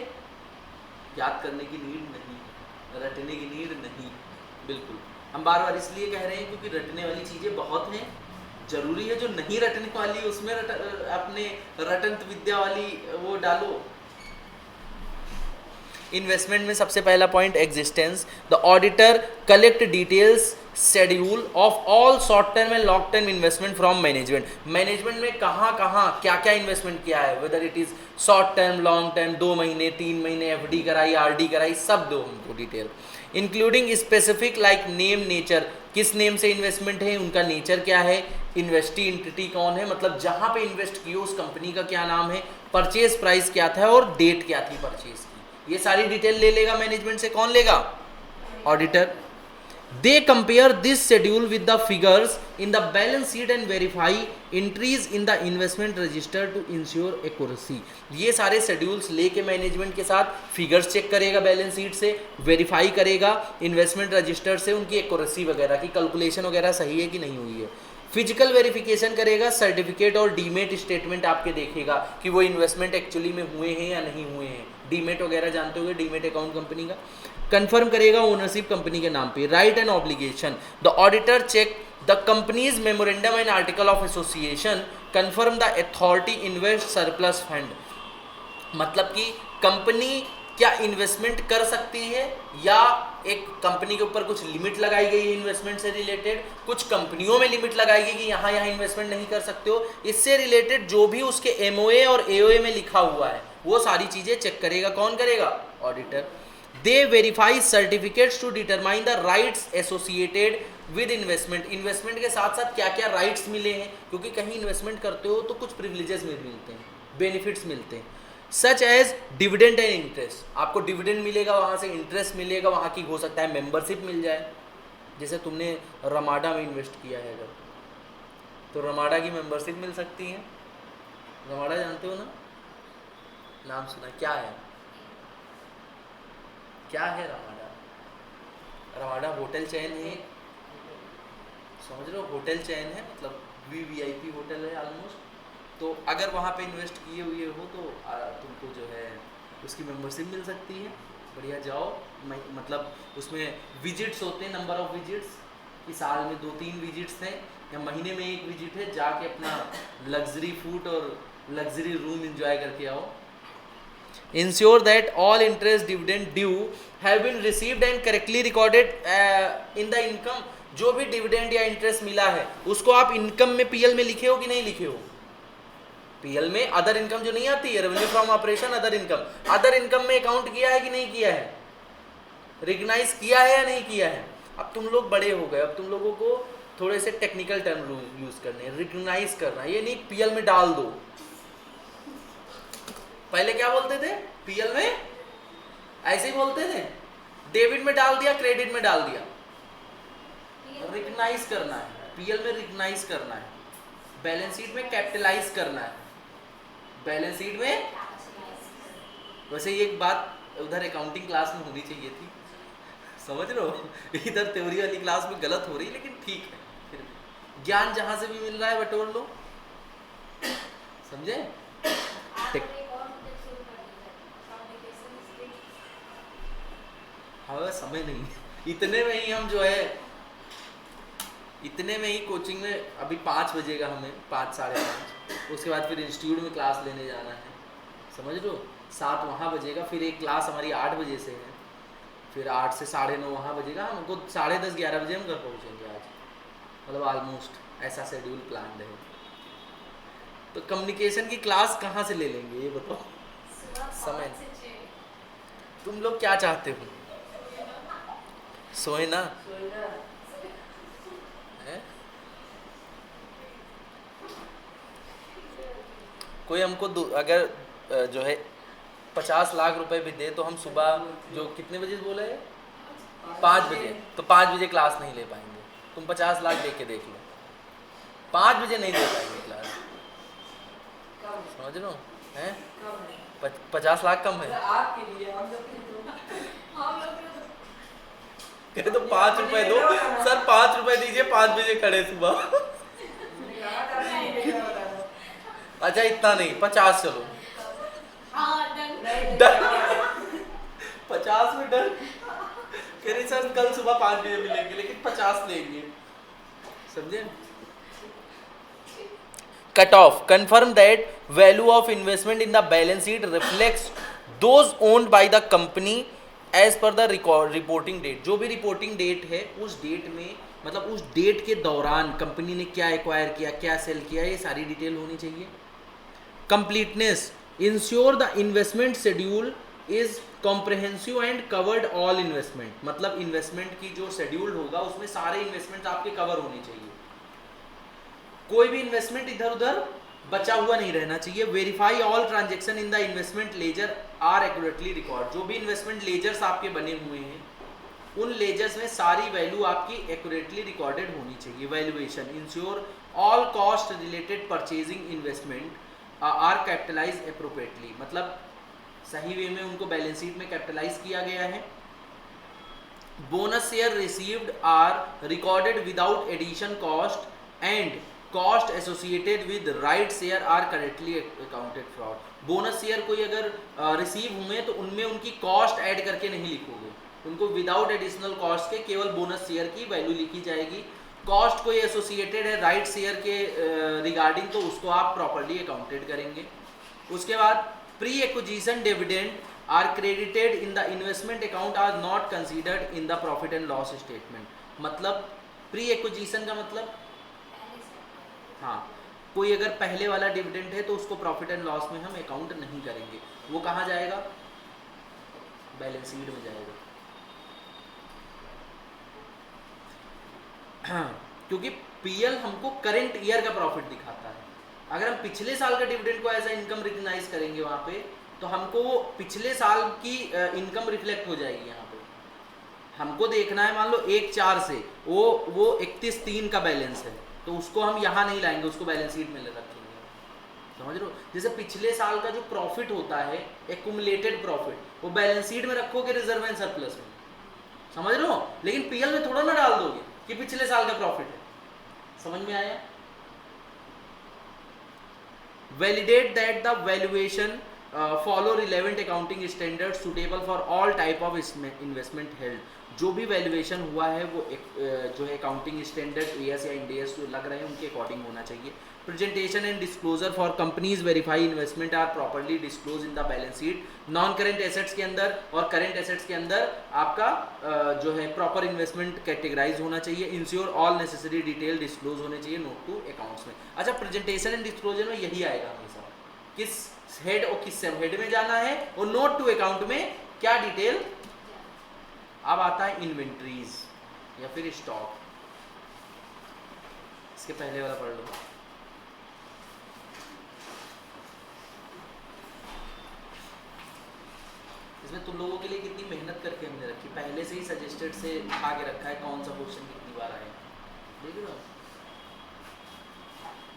याद करने की नीड नहीं, रटने की नीड नहीं, बिल्कुल। हम बार बार इसलिए कह रहे हैं क्योंकि रटने वाली चीज़ें बहुत हैं, जरूरी है जो नहीं रटने वाली उसमें अपने रटंत विद्या वाली वो डालो। इन्वेस्टमेंट में सबसे पहला point existence. The auditor collect details schedule of all short term and long term investment from management. Management में कहाँ कहाँ क्या क्या इन्वेस्टमेंट किया है, whether it is short term long term, 2 महीने 3 महीने, FD कराई RD कराई, सब दो हमको detail, including specific like name nature, किस नेम से इन्वेस्टमेंट है, उनका नेचर क्या है, इन्वेस्टी इंटिटी कौन है, मतलब जहाँ पे इन्वेस्ट किए उस कंपनी का क्या नाम है, परचेज प्राइस क्या था और डेट क्या थी परचेज की, ये सारी डिटेल ले लेगा मैनेजमेंट से। कौन लेगा? Auditor. They compare this schedule with the figures in the balance sheet and verify entries in the investment register to ensure accuracy। ये सारे शेड्यूल्स लेके मैनेजमेंट के साथ फिगर्स चेक करेगा बैलेंस शीट से, वेरीफाई करेगा इन्वेस्टमेंट रजिस्टर से, उनकी एक्यूरेसी वगैरह की कैलकुलेशन वगैरह सही है कि नहीं हुई है। फिजिकल वेरिफिकेशन करेगा, सर्टिफिकेट और डीमेट स्टेटमेंट आपके देखेगा कि वो इन्वेस्टमेंट एक्चुअली में हुए हैं या नहीं हुए हैं। डीमेट वगैरह जानते होगे, डीमेट अकाउंट कंपनी का। कंफर्म करेगा ओनरशिप कंपनी के नाम पे। Right and obligation, the auditor check the company's memorandum and article of association, confirm the authority invest surplus fund, मतलब कि कंपनी क्या इन्वेस्टमेंट कर सकती है या एक कंपनी के ऊपर कुछ लिमिट लगाई गई है इन्वेस्टमेंट से रिलेटेड, कुछ कंपनियों में लिमिट लगाई गई कि यहाँ यहाँ इन्वेस्टमेंट नहीं कर सकते हो। इससे रिलेटेड जो भी उसके MOA और AOA में लिखा हुआ है वो सारी चीज़ें चेक करेगा। कौन करेगा? Auditor. They verify certificates to determine the rights associated with investment, investment के साथ साथ क्या क्या राइट्स मिले हैं, क्योंकि कहीं इन्वेस्टमेंट करते हो तो कुछ प्रिविलेजेस मिलते हैं, बेनिफिट्स मिलते हैं, such as dividend and interest. आपको डिविडेंड मिलेगा, वहाँ से इंटरेस्ट मिलेगा, वहाँ की हो सकता है मेंबरशिप मिल जाए। जैसे तुमने रमाडा में इन्वेस्ट किया है अगर, तो रमाडा की मेंबरशिप मिल सकती है। रमाडा जानते हो ना, नाम सुना? क्या है, क्या है रमाडा? रमाडा होटल चैन है, समझ लो, होटल चैन है, मतलब VIP होटल है ऑलमोस्ट। तो अगर वहाँ पे इन्वेस्ट किए हुए हो तो तुमको जो है उसकी मेंबरशिप मिल सकती है। बढ़िया, जाओ, मतलब उसमें विजिट्स होते हैं, नंबर ऑफ विजिट्स कि साल में 2-3 विजिट्स हैं या महीने में 1 विजिट है, जाके अपना लग्जरी फूड और लग्जरी रूम एंजॉय करके आओ। Ensure that all interest dividend due have been received and correctly recorded in the income। जो भी डिविडेंड या इंटरेस्ट मिला है उसको आप इनकम में PL में लिखे हो कि नहीं लिखे हो? PL में अदर इनकम जो नहीं आती है, revenue from operation other income, other income में अकाउंट किया है कि नहीं किया है, रिकग्नाइज किया है या नहीं किया है? अब तुम लोग बड़े हो गए, अब तुम लोगों को थोड़े से टेक्निकल टर्म यूज करने हैं। रिकग्नाइज करना, ये नहीं PL में डाल दो। पहले क्या बोलते थे? PL में ऐसे ही बोलते थे, डेबिट में डाल दिया, क्रेडिट में डाल दिया। रिकग्नाइज करना है, PL में रिकग्नाइज करना है, बैलेंस शीट में कैपिटलाइज करना है, बैलेंस शीट में। वैसे ये एक बात उधर अकाउंटिंग क्लास में होनी चाहिए थी, समझ लो, इधर थ्योरी वाली क्लास में गलत हो रही, लेकिन ठीक है, फिर ज्ञान जहां से भी मिल रहा है बटोर लो, समझे? हाँ, समय नहीं, इतने में ही हम जो है, इतने में ही कोचिंग में अभी 5 बजेगा हमें, 5 साढ़े 5, उसके बाद फिर इंस्टीट्यूट में क्लास लेने जाना है, समझ लो। 7 वहाँ बजेगा, फिर एक क्लास हमारी 8 बजे से है, फिर 8 से 9:30 वहाँ बजेगा, हमको 10:30-11 बजे हम घर पहुँचेंगे आज, मतलब ऑलमोस्ट ऐसा शेड्यूल प्लान है। तो कम्युनिकेशन की क्लास कहाँ से ले लेंगे ये बताओ? सुबह समय 5 से 6। तुम लोग क्या चाहते हो? सोए ना? हैं? कोई हमको अगर जो है 50 लाख रुपए भी दे तो हम सुबह जो कितने बजे बोला है, 5 बजे, तो 5 बजे क्लास नहीं ले पाएंगे। तुम 50 लाख दे के देख लो, 5 बजे नहीं दे पाएंगे क्लास। समझ रहे हो? हैं? 50 लाख कम है। आपके लिए हम लोग के लिए हम लोग कहे तो 5 रुपए दो सर, 5 रुपए दीजिए, 5 बजे खड़े सुबह। अच्छा इतना नहीं, 50 चलो। हाँ डन। डन। 50 में डन। कह रही सर कल सुबह 5 बजे मिलेंगे, लेकिन 50 लेंगे। समझे? Cut off confirm that value of investment in the balance sheet reflects those owned by the company as per the reporting date। जो भी रिपोर्टिंग डेट है उस डेट में, मतलब उस डेट के दौरान कंपनी ने क्या एक्वायर किया, क्या सेल किया, ये सारी डिटेल होनी चाहिए। Completeness ensure the investment schedule is comprehensive and covered all investment. मतलब इन्वेस्टमेंट की जो शेड्यूल होगा उसमें सारे इन्वेस्टमेंट आपके कवर होने चाहिए, कोई भी इन्वेस्टमेंट इधर उधर बचा हुआ नहीं रहना चाहिए। Verify all transaction in the investment ledger are accurately record. जो भी इन्वेस्टमेंट लेजर्स आपके बने हुए हैं उन लेजर्स में सारी वैल्यू आपकी एक्यूरेटली रिकॉर्डेड होनी चाहिए। Valuation ensure all cost related purchasing investment are capitalize appropriately. मतलब सही वे में उनको बैलेंस शीट में कैपिटलाइज किया गया है। Bonus share received are recorded without addition cost and cost associated with right share are correctly accounted for. Bonus share कोई अगर रिसीव हुए तो उनमें उनकी कॉस्ट ऐड करके नहीं लिखोगे, उनको विदाउट एडिशनल कॉस्ट के केवल बोनस शेयर की वैल्यू लिखी जाएगी। कॉस्ट कोई एसोसिएटेड है राइट शेयर के रिगार्डिंग तो उसको आप प्रॉपर्ली अकाउंटेड करेंगे। उसके बाद pre acquisition dividend are credited in the investment account are not considered in the profit and loss statement. मतलब प्री एक्विजिशन का मतलब, हाँ, कोई अगर पहले वाला डिविडेंड है तो उसको प्रॉफिट एंड लॉस में हम अकाउंट नहीं करेंगे। वो कहाँ जाएगा? बैलेंस शीट में जाएगा। क्योंकि पीएल हमको करंट ईयर का प्रॉफिट दिखाता है। अगर हम पिछले साल का डिविडेंड को एज ए इनकम रिकग्नाइज करेंगे वहाँ पे, तो हमको वो पिछले साल की इनकम रिफ्लेक्ट हो जाएगी। यहाँ पे हमको देखना है, मान लो 1/4 से वो 31/3 का बैलेंस है, तो उसको हम यहाँ नहीं लाएंगे, उसको बैलेंस शीट में रखेंगे। समझ रहे हो? जैसे पिछले साल का जो प्रॉफिट होता है एक्यूमुलेटेड प्रॉफिट, वो बैलेंस शीट में रखोगे रिजर्व एंड सरप्लस में। समझ रहे हो? लेकिन पीएल में थोड़ा ना डाल दोगे कि पिछले साल का प्रॉफिट है। समझ में आया? Validate that the valuation follow relevant accounting standard suitable for all type of investment held. जो भी वैल्यूएशन हुआ है वो जो है अकाउंटिंग स्टैंडर्ड एएस या इंडियस जो लग रहे हैं उनके अकॉर्डिंग होना चाहिए। Presentation and disclosure for companies verify investment are properly disclose in the balance sheet. Non current assets के अंदर और करेंट एसेट्स के अंदर आपका जो है प्रॉपर इन्वेस्टमेंट कैटेगराइज होना चाहिए। Ensure all necessary detail disclose होने चाहिए नोट टू अकाउंट्स में। अच्छा, प्रेजेंटेशन एंड डिस्क्लोजर में यही आएगा हमेशा, किस हेड और किस हेड में जाना है और नोट टू अकाउंट में क्या डिटेल। अब आता है इन्वेंट्रीज या फिर स्टॉक। इसके पहले वाला पढ़ लो। इसमें तुम लोगों के लिए कितनी मेहनत करके हमने रखी, पहले से ही सजेस्टेड से आगे रखा है कौन सा क्वेश्चन कितनी बार आए। देख रहे हो?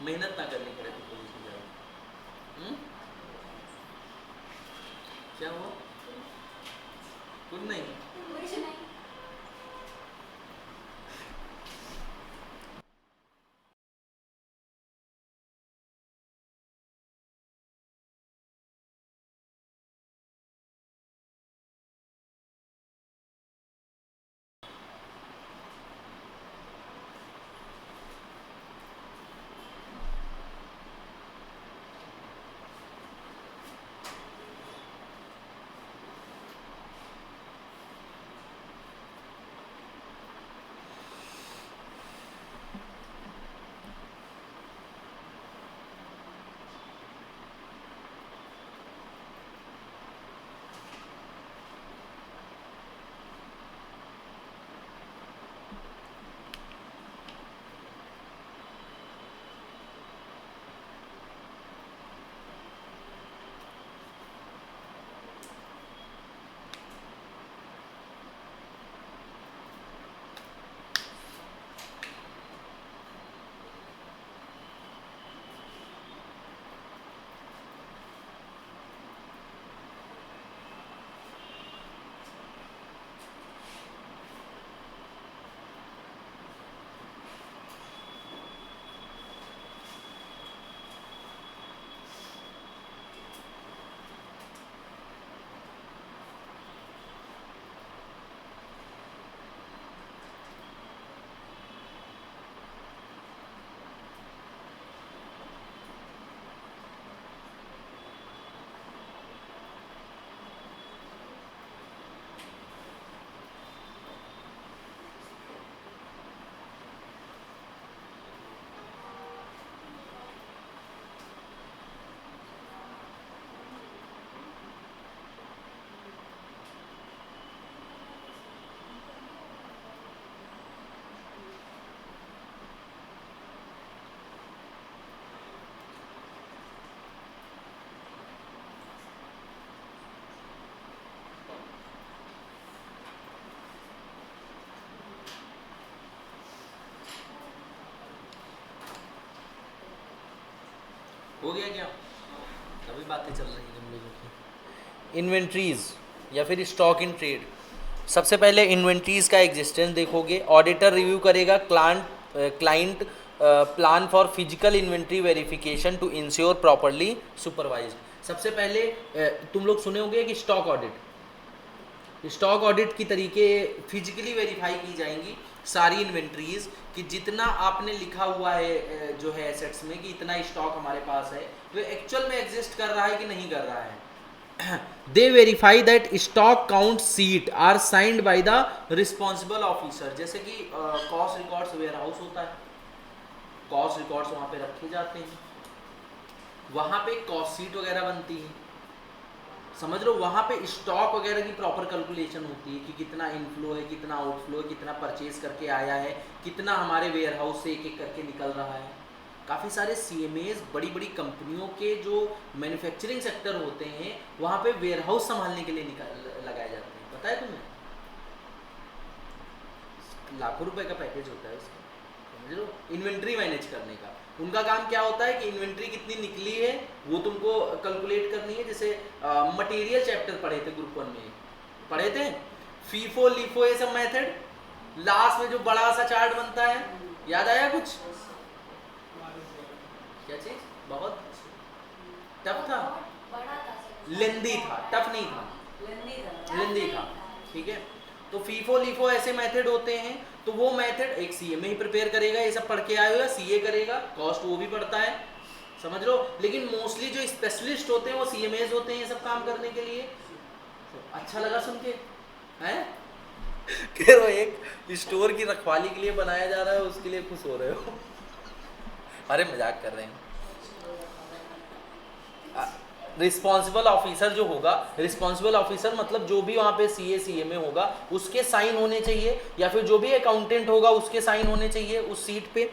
मेहनत ना करनी पड़े तो कोई इसमें जाए। क्या हुआ? कुछ नहीं। कुछ नहीं। हो गया क्या? तभी बातें चल रही हैं हम लोगों की। इन्वेंट्रीज या फिर स्टॉक इन ट्रेड। सबसे पहले इन्वेंट्रीज का एग्जिस्टेंस देखोगे। ऑडिटर रिव्यू करेगा client plan for physical inventory verification to ensure properly supervised. सबसे पहले तुम लोग सुने होंगे कि स्टॉक ऑडिट की तरीके फिजिकली वेरीफाई की जाएंगी सारी इन्वेंट्रीज कि जितना आपने लिखा हुआ है जो है एसेट्स में कि इतना स्टॉक हमारे पास है वो एक्चुअल में एग्जिस्ट कर रहा है कि नहीं कर रहा है। They verify that stock count sheet are signed by the responsible officer. जैसे कि कॉस्ट रिकॉर्ड्स वेयर हाउस होता है, कॉस्ट रिकॉर्ड्स वहाँ पे रखे जाते हैं, वहाँ पे कॉस्ट सीट वगैरह बनती है, समझ लो। वहाँ पे स्टॉक वगैरह की प्रॉपर कैलकुलेशन होती है कि कितना इनफ्लो है, कितना आउटफ्लो है, कितना परचेज करके आया है, कितना हमारे वेयर हाउस से एक एक करके निकल रहा है। काफ़ी सारे CMAs बड़ी बड़ी कंपनियों के जो मैन्युफैक्चरिंग सेक्टर होते हैं वहाँ पे वेयर हाउस संभालने के लिए लगाए जाते हैं। पता है तुम्हें? लाखों रुपए का पैकेज होता है उसका, समझ लो, इन्वेंट्री मैनेज करने का। उनका काम क्या होता है कि इन्वेंट्री कितनी निकली है वो तुमको कैलकुलेट करनी है। जैसे मटेरियल चैप्टर पढ़े थे ग्रुप 1 में, पढ़े थे फीफो लीफो ये सब मेथड, लास्ट में जो बड़ा सा चार्ट बनता है, याद आया कुछ? क्या चीज? बहुत टफ था, लेंदी था, टफ नहीं था, लेंदी था, ठीक है। तो फीफो लीफो ऐसे मेथड होते हैं, तो वो मेथड एक CMA ही प्रिपेयर करेगा, ये सब पढ़ के आए हो, CA करेगा, कॉस्ट वो भी पढ़ता है, समझ लो। लेकिन मोस्टली जो स्पेशलिस्ट होते हैं वो CMAs होते हैं ये सब काम करने के लिए। तो अच्छा लगा सुन के, हैं? कह रहे हो एक स्टोर की रखवाली के लिए बनाया जा रहा है, उसके लिए खुश हो रहे हो? अरे मजाक कर रहे हैं। रिस्पॉन्सिबल ऑफिसर जो होगा, रिस्पॉन्सिबल ऑफिसर मतलब जो भी वहाँ पे CA CMA होगा उसके साइन होने चाहिए, या फिर जो भी अकाउंटेंट होगा उसके साइन होने चाहिए उस सीट पे।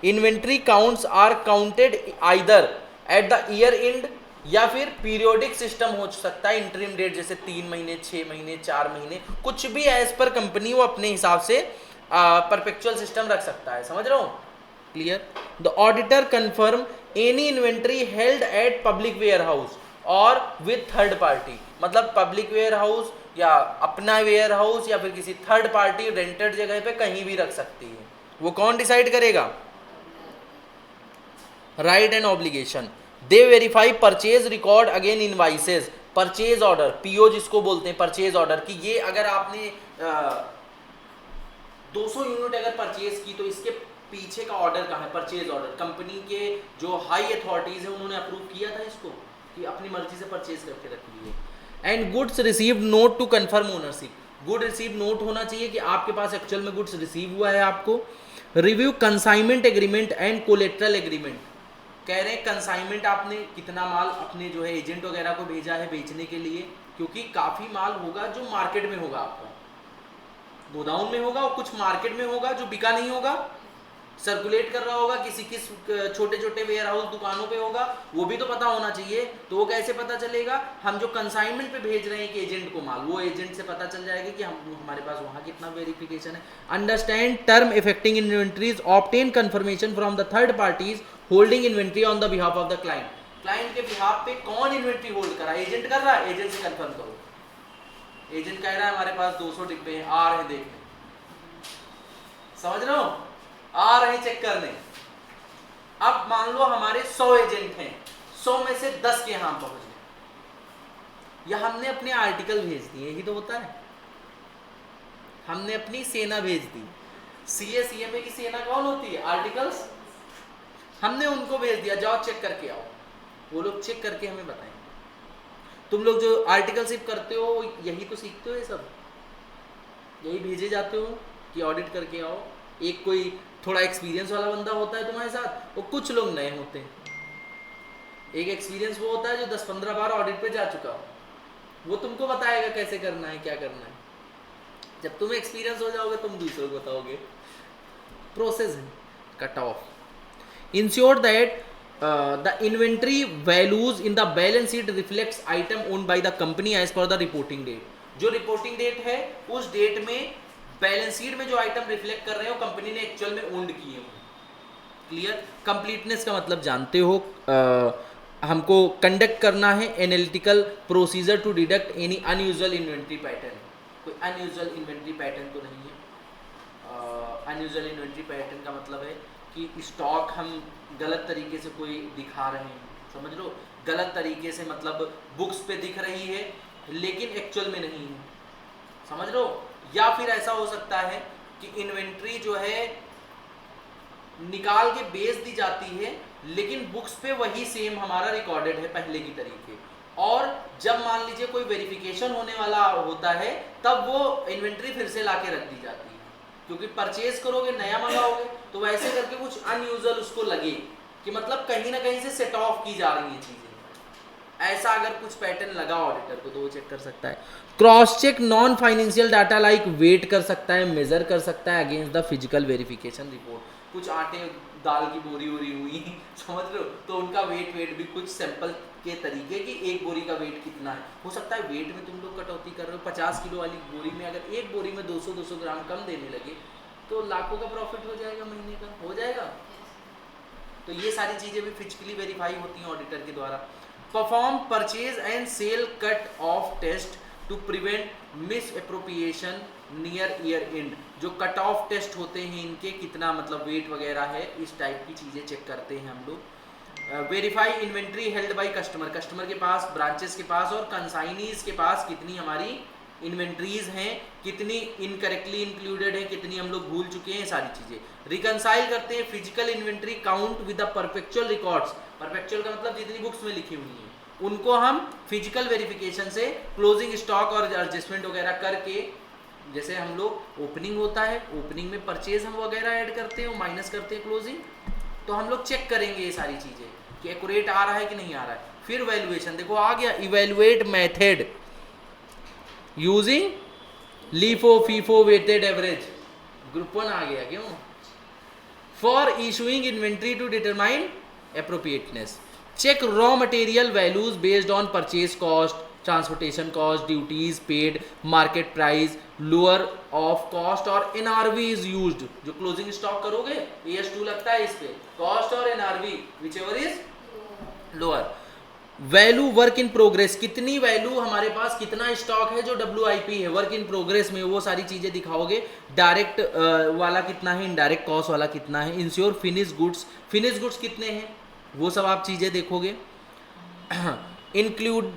Inventory counts are counted either at the year end या फिर पीरियोडिक सिस्टम हो सकता है, इंटरिम डेट जैसे 3 महीने, 6 महीने, 4 महीने, कुछ भी एज पर कंपनी वो अपने हिसाब से परपेचुअल सिस्टम रख सकता है, समझ रहे हो? Clear? The auditor confirm any inventory held at public warehouse और विद थर्ड पार्टी। मतलब पब्लिक वेयर हाउस या अपना वेयर हाउस या फिर किसी थर्ड पार्टी रेंटेड जगह पे कहीं भी रख सकती है। वो कौन डिसाइड करेगा? Right and obligation. They verify purchase record again invoices, purchase order, PO जिसको बोलते हैं, परचेज ऑर्डर, कि ये अगर आपने 200 यूनिट अगर परचेज की तो इसके पीछे का ऑर्डर कहाँ है? Purchase order. कंपनी के जो हाई अथॉरिटीज है उन्होंने अप्रूव किया था इसको कि अपनी मर्जी से परचेज करके रख लीजिए। And goods received note to confirm ownership. Good receive note होना चाहिए कि आपके पास एक्चुअल में गुड्स रिसीव हुआ है आपको। Review consignment agreement and collateral agreement. कह रहे हैं कंसाइनमेंट आपने कितना माल अपने जो है एजेंट वगैरह को भेजा है बेचने के लिए, क्योंकि काफ़ी माल होगा जो मार्केट में होगा, आपका गोदाउन में होगा और कुछ मार्केट में होगा जो बिका नहीं होगा, सर्कुलेट कर रहा होगा, किसी किस छोटे छोटे वेयर हाउस दुकानों पे होगा, वो भी तो पता होना चाहिए। तो वो कैसे पता चलेगा? हम जो कंसाइनमेंट पे भेज रहे हैं कि एजेंट को माल, वो एजेंट से पता चल जाएगा कि हमारे पास वहाँ कितना वेरिफिकेशन है। Understand term affecting inventories, obtain confirmation from the third parties holding inventory on the behalf of the client. Client के बिहाफ पे कौन इन्वेंट्री होल्ड कर रहा है? एजेंट कर रहा है, एजेंट से कंफर्म करो। एजेंट कह रहा है हमारे पास 200 डिब्बे हैं, आ रहे हैं देखने, समझ रहे हो, आ रहे हैं चेक करने। अब मान लो हमारे 100 एजेंट हैं, 100 में से 10 के यहाँ पहुंच गए, या हमने अपने आर्टिकल भेज दिए, यही तो होता है, हमने अपनी सेना भेज दी। CA CMA की सेना कौन होती है? आर्टिकल्स। हमने उनको भेज दिया, जाओ चेक करके आओ, वो लोग चेक करके हमें बताएंगे। तुम लोग जो आर्टिकलशिप करते हो यही तो सीखते हो, ये सब यही भेजे जाते हो कि ऑडिट करके आओ। एक कोई थोड़ा एक्सपीरियंस वाला बंदा होता है तुम्हारे साथ, और कुछ लोग नए होते हैं। एक एक्सपीरियंस वो होता है जो 10-15 बार ऑडिट पे जा चुका हो, वो तुमको बताएगा कैसे करना है, क्या करना है। जब तुम एक्सपीरियंस हो जाओगे तुम दूसरों को बताओगे। प्रोसेस है, cut off. Ensure that the inventory values in the balance sheet reflects item owned by the company as per the reporting date. जो रिपोर्टिंग डेट है उस डेट में बैलेंस शीट में जो आइटम रिफ्लेक्ट कर रहे हो कंपनी ने एक्चुअल में ओन्ड किए हो, क्लियर। कंप्लीटनेस का मतलब जानते हो, हमको कंडक्ट करना है analytical procedure to deduct any unusual inventory pattern. कोई अनयूजुअल इन्वेंट्री पैटर्न तो नहीं है। अनयूजुअल इन्वेंट्री पैटर्न का मतलब है कि स्टॉक हम गलत तरीके से कोई दिखा रहे हैं, समझ लो, गलत तरीके से मतलब बुक्स पे दिख रही है लेकिन एक्चुअल में नहीं है, समझ लो। या फिर ऐसा हो सकता है कि इन्वेंट्री जो है निकाल के बेच दी जाती है लेकिन बुक्स पे वही सेम हमारा रिकॉर्डेड है पहले की तरीके, और जब मान लीजिए कोई वेरिफिकेशन होने वाला होता है तब वो इन्वेंट्री फिर से लाके रख दी जाती है, क्योंकि परचेज करोगे, नया मंगाओगे, तो वैसे करके कुछ अनयूजुअल उसको लगे कि मतलब कहीं ना कहीं से सेट ऑफ की जा रही है चीजें। ऐसा अगर कुछ पैटर्न लगा ऑडिटर को तो वो चेक कर सकता है। Cross check non financial data like weight कर सकता है, मेजर कर सकता है against the physical verification report. कुछ आटे दाल की बोरी वोरी हुई समझ लो, तो उनका वेट भी कुछ सैंपल के तरीके कि एक बोरी का वेट कितना है। हो सकता है वेट में तुम लोग कटौती कर रहे हो, 50 किलो वाली बोरी में अगर एक बोरी में 200-200 ग्राम कम देने लगे तो लाखों का प्रॉफिट हो जाएगा, महीने का हो जाएगा। तो ये सारी चीज़ें भी फिजिकली वेरीफाई होती हैं ऑडिटर के द्वारा। Perform purchase and sale cut off test to prevent misappropriation near year end. जो कट ऑफ टेस्ट होते हैं इनके कितना मतलब वेट वगैरह है, इस टाइप की चीज़ें चेक करते हैं हम लोग। Verify inventory held by customer, customer के पास, ब्रांचेस के पास और कंसाइनीज के पास कितनी हमारी इन्वेंट्रीज हैं, कितनी इनकरेक्टली इंक्लूडेड है, कितनी हम लोग भूल चुके हैं, सारी चीज़ें रिकंसाइल करते हैं। Physical inventory count with the perpetual records, perpetual का मतलब जितनी बुक्स में लिखी हुई हैं उनको हम फिजिकल वेरिफिकेशन से क्लोजिंग स्टॉक और एडजस्टमेंट वगैरह करके, जैसे हम लोग ओपनिंग होता है, ओपनिंग में परचेज हम वगैरह ऐड करते हैं, माइनस करते हैं क्लोजिंग, तो हम लोग चेक करेंगे ये सारी चीज़ें कि एक्यूरेट आ रहा है कि नहीं आ रहा है। फिर वैल्यूएशन, देखो आ गया evaluate method using LIFO FIFO weighted average, group 1 आ गया क्यों, for issuing inventory to determine appropriateness. Check raw material values based on purchase cost, transportation cost, duties paid, market price, lower of cost और NRV is used. जो closing stock करोगे AS2 लगता है इस पे, कॉस्ट और NRV whichever is lower. Value work in progress, कितनी value हमारे पास, कितना स्टॉक है जो WIP है वर्क इन प्रोग्रेस में, वो सारी चीजें दिखाओगे। डायरेक्ट वाला कितना है, इनडायरेक्ट कॉस्ट वाला कितना है। Ensure finish goods, finish goods कितने हैं वो सब आप चीजें देखोगे। Include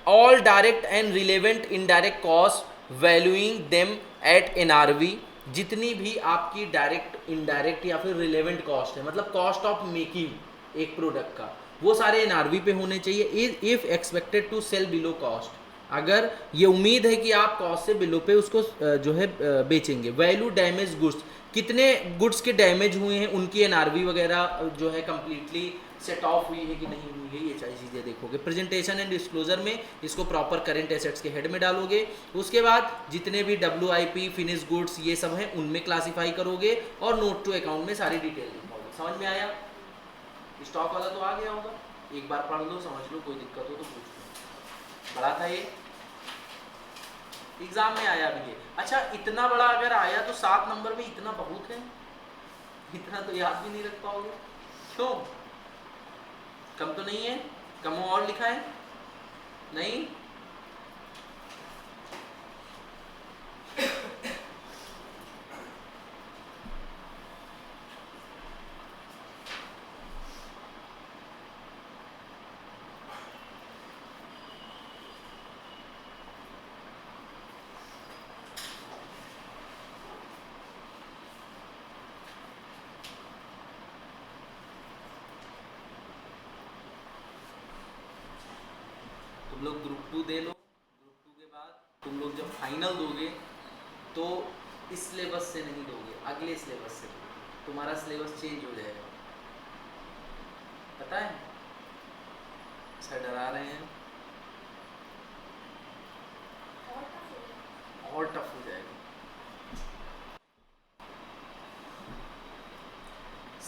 all direct and relevant indirect cost valuing them at NRV, जितनी भी आपकी डायरेक्ट इनडायरेक्ट या फिर रिलेवेंट कॉस्ट है, मतलब कॉस्ट ऑफ मेकिंग एक प्रोडक्ट का, वो सारे NRV पे होने चाहिए। If expected to sell below cost, अगर ये उम्मीद है कि आप कॉस्ट से बिलो पे उसको जो है बेचेंगे। वैल्यू डैमेज गुड्स, कितने गुड्स के डैमेज हुए हैं, उनकी NRV वगैरह जो है कंप्लीटली सेट ऑफ हुई है कि नहीं हुई है, ये सारी चीज़ें देखोगे। प्रेजेंटेशन एंड डिस्क्लोजर में इसको प्रॉपर करेंट एसेट्स के हेड में डालोगे। उसके बाद जितने भी WIP फिनिश गुड्स ये सब हैं उनमें क्लासीफाई करोगे और नोट टू अकाउंट में सारी डिटेल लिखोगे। समझ में आया? स्टॉक वाला तो आ गया होगा, एक बार पढ़ लो, समझ लो, कोई दिक्कत हो तो पूछ लो। बड़ा था ये, एग्जाम में आया भी है। अच्छा, इतना बड़ा अगर आया तो 7 नंबर में इतना बहुत है, इतना तो याद भी नहीं रख पाओगे। क्यों? कम तो नहीं है? कम और लिखा है? नहीं? तुम लोग ग्रुप 2 दे लो, ग्रुप 2 के बाद तुम लोग जब फाइनल दोगे तो इस सिलेबस से नहीं दोगे, अगले सिलेबस से दोगे, तुम्हारा सिलेबस चेंज हो जाएगा। पता है? सर डरा रहे हैं, और टफ हो जाएगा।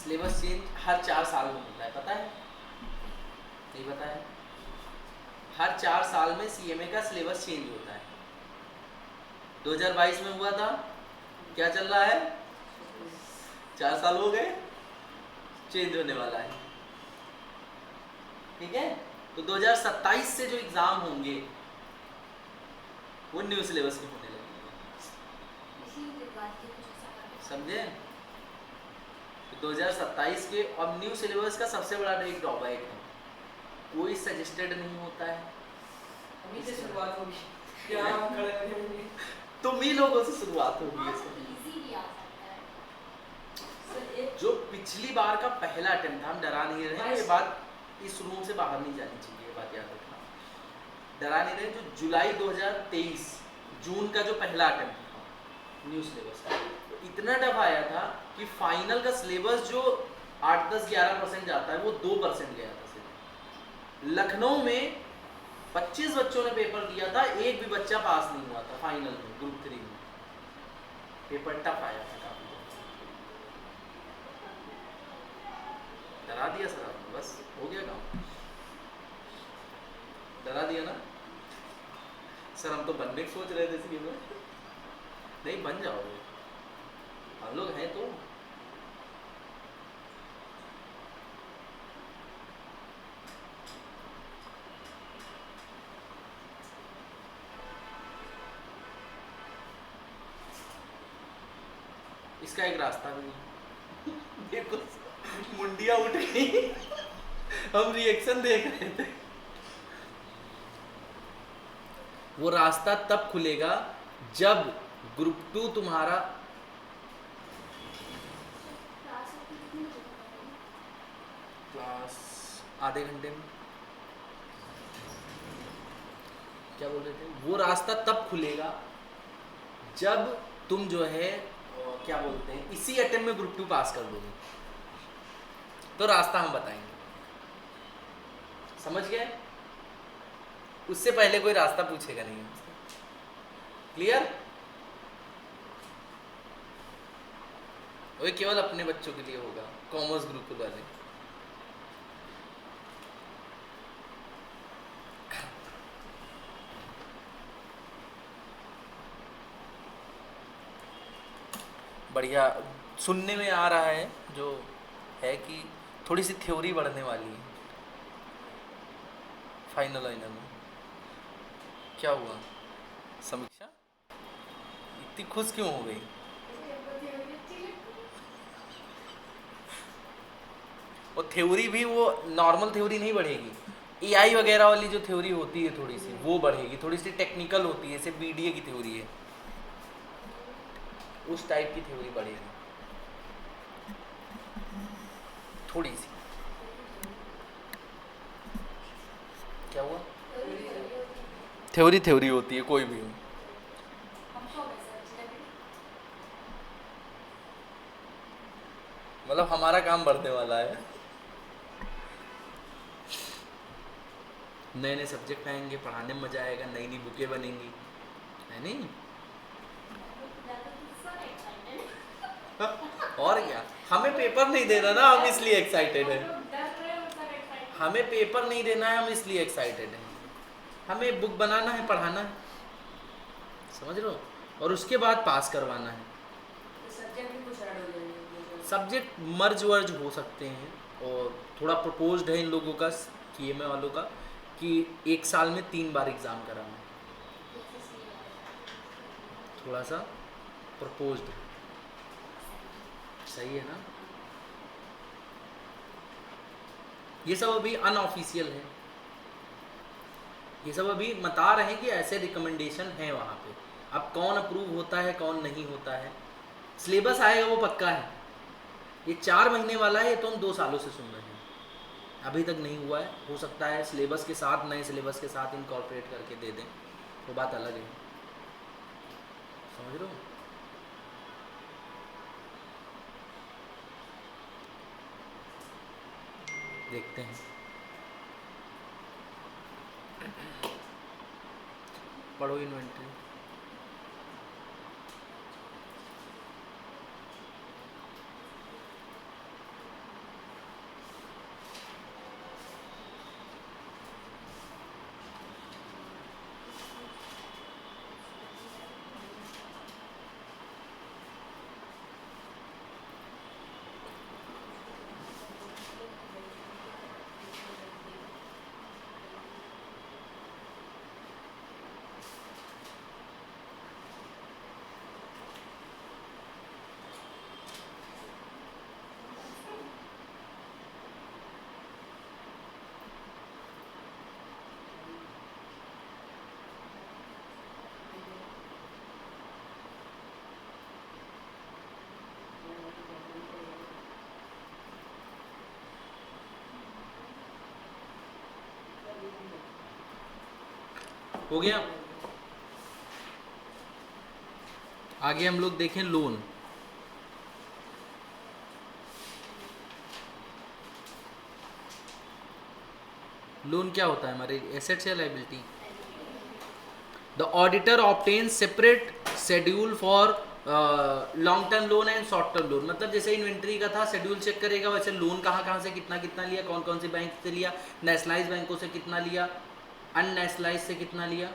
सिलेबस चेंज हर 4 साल में होता है, पता है? नहीं पता है? हर 4 साल में CMA का सिलेबस चेंज होता है। 2022 में हुआ था, क्या चल रहा है? 4 साल हो गए, चेंज होने वाला है, ठीक है। तो 2027 से जो एग्जाम होंगे वो न्यू सिलेबस के होने लगेंगे, इसी के बाद के कुछ ऐसा करना। समझे। तो 2027 के, अब न्यू सिलेबस का सबसे बड़ा एक ड्रॉबैक है, कोई सजेस्टेड नहीं होता है। अभी से शुरुआत होगी, क्या हम खड़े रहेंगे। तुम ही लोगों से शुरुआत होगी हाँ, इसमें। easy भी आ सकता है। सर एक जो पिछली बार का पहला अटेम्प्ट था, हम डरा नहीं रहे हैं, ये बात इस रूम से बाहर नहीं जानी चाहिए, ये बात याद रखना, डरा नहीं रहे। जो जुलाई 2023 जून का जो पहला अटेम्प्ट था न्यू सिलेबस का, तो इतना टफ आया था कि फाइनल का सिलेबस जो 8, 10, 11% जाता है वो 2% गया था सिर्फ। लखनऊ में 25 बच्चों ने पेपर दिया था, एक भी बच्चा पास नहीं हुआ था फाइनल में, ग्रुप 3 में। पेपर टफ आया था काफी। डरा दिया सर आपने, बस हो गया काम, डरा दिया ना सर। हम तो बनने की सोच रहे थे इसलिए में। नहीं, बन जाओगे, हम लोग हैं तो। इसका एक रास्ता भी है। देखो मुंडिया उठ गई। हम रिएक्शन देख रहे थे। वो रास्ता तब खुलेगा जब ग्रुप 2 तुम्हारा क्लास आपकी कितनी बजे तक होगी? क्लास आधे घंटे में। क्या बोल रहे थे? वो रास्ता तब खुलेगा जब तुम जो है क्या बोलते हैं, इसी अटेम्प्ट में ग्रुप 2 पास कर दोगे, तो रास्ता हम बताएंगे, समझ गए। उससे पहले कोई रास्ता पूछेगा नहीं हमसे। क्लियर? वो केवल अपने बच्चों के लिए होगा, कॉमर्स ग्रुप वाले। बढ़िया सुनने में आ रहा है जो है कि थोड़ी सी थ्योरी बढ़ने वाली है फाइनल में। क्या हुआ समीक्षा, इतनी खुश क्यों हो गई? और थ्योरी भी वो नॉर्मल थ्योरी नहीं बढ़ेगी, एआई वगैरह वाली जो थ्योरी होती है थोड़ी सी वो बढ़ेगी, थोड़ी सी टेक्निकल होती है, जैसे बीडीए की थ्योरी है, उस टाइप की थ्योरी बढ़ेगी थोड़ी सी। क्या हुआ? थ्योरी होती है कोई भी हो। हमको वैसे अच्छी लगी। मतलब हमारा काम बढ़ने वाला है, नए नए सब्जेक्ट आएंगे, पढ़ाने में मजा आएगा, नई नई बुकें बनेंगी, है नहीं? और क्या, हमें पेपर नहीं देना ना, हम इसलिए एक्साइटेड हैं। हमें पेपर नहीं देना है, हम इसलिए एक्साइटेड हैं। हमें बुक बनाना है, पढ़ाना है, समझ लो, और उसके बाद पास करवाना है। सब्जेक्ट भी कुछ ऐड हो जाएंगे। सब्जेक्ट मर्ज वर्ज हो सकते हैं, और थोड़ा प्रपोज्ड है इन लोगों का, सीएमए वालों का, कि 1 साल में 3 बार एग्ज़ाम कराना, थोड़ा सा प्रपोज्ड है। सही है ना? ये सब अभी अनऑफिशियल है, ये सब अभी बता रहे हैं कि ऐसे रिकमेंडेशन हैं वहाँ पे। अब कौन अप्रूव होता है कौन नहीं होता है, सिलेबस आएगा वो पक्का है। ये 4 महीने वाला है, ये तो हम 2 सालों से सुन रहे हैं, अभी तक नहीं हुआ है। हो सकता है सिलेबस के साथ, नए सिलेबस के साथ इनकॉर्पोरेट करके दे दें, वो बात अलग है, समझ लो। देखते हैं, पढ़ो इन्वेंट्री। हो गया। आगे हम लोग देखें लोन। लोन क्या होता है हमारे, एसेट्स या liability? The auditor obtain separate schedule for long term loan and short term loan. मतलब जैसे इन्वेंट्री का था शेड्यूल चेक करेगा, वैसे लोन कहाँ कहाँ से कितना कितना लिया, कौन कौन सी बैंक से लिया, नेशनलाइज बैंकों से कितना लिया, अननेशनलाइज से कितना लिया।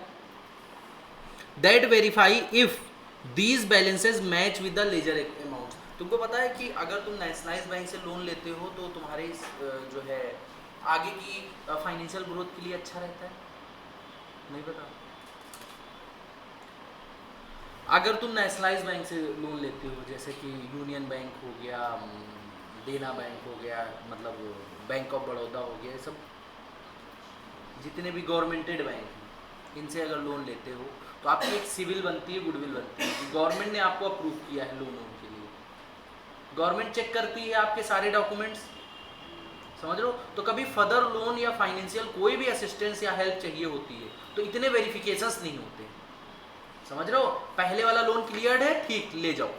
That verify if these balances match with the ledger amount. तुमको पता है कि अगर तुम नेशनलाइज बैंक से लोन लेते हो तो तुम्हारे जो है आगे की फाइनेंशियल ग्रोथ के लिए अच्छा रहता है? नहीं पता? अगर तुम नेशनलाइज बैंक से लोन लेते हो, जैसे कि यूनियन बैंक हो गया, देना बैंक हो गया, मतलब बैंक ऑफ बड़ौदा हो गया, ये सब जितने भी गवर्नमेंटेड बैंक हैं, इनसे अगर लोन लेते हो तो आपकी एक सिविल बनती है, गुडविल बनती है कि गवर्नमेंट ने आपको अप्रूव किया है लोन के लिए। गवर्नमेंट चेक करती है आपके सारे डॉक्यूमेंट्स, समझ लो। तो कभी फर्दर लोन या फाइनेंशियल कोई भी असिस्टेंस या हेल्प चाहिए होती है तो इतने वेरिफिकेशंस नहीं होते, समझ रहे हो। पहले वाला लोन क्लियर्ड है, ठीक, ले जाओ।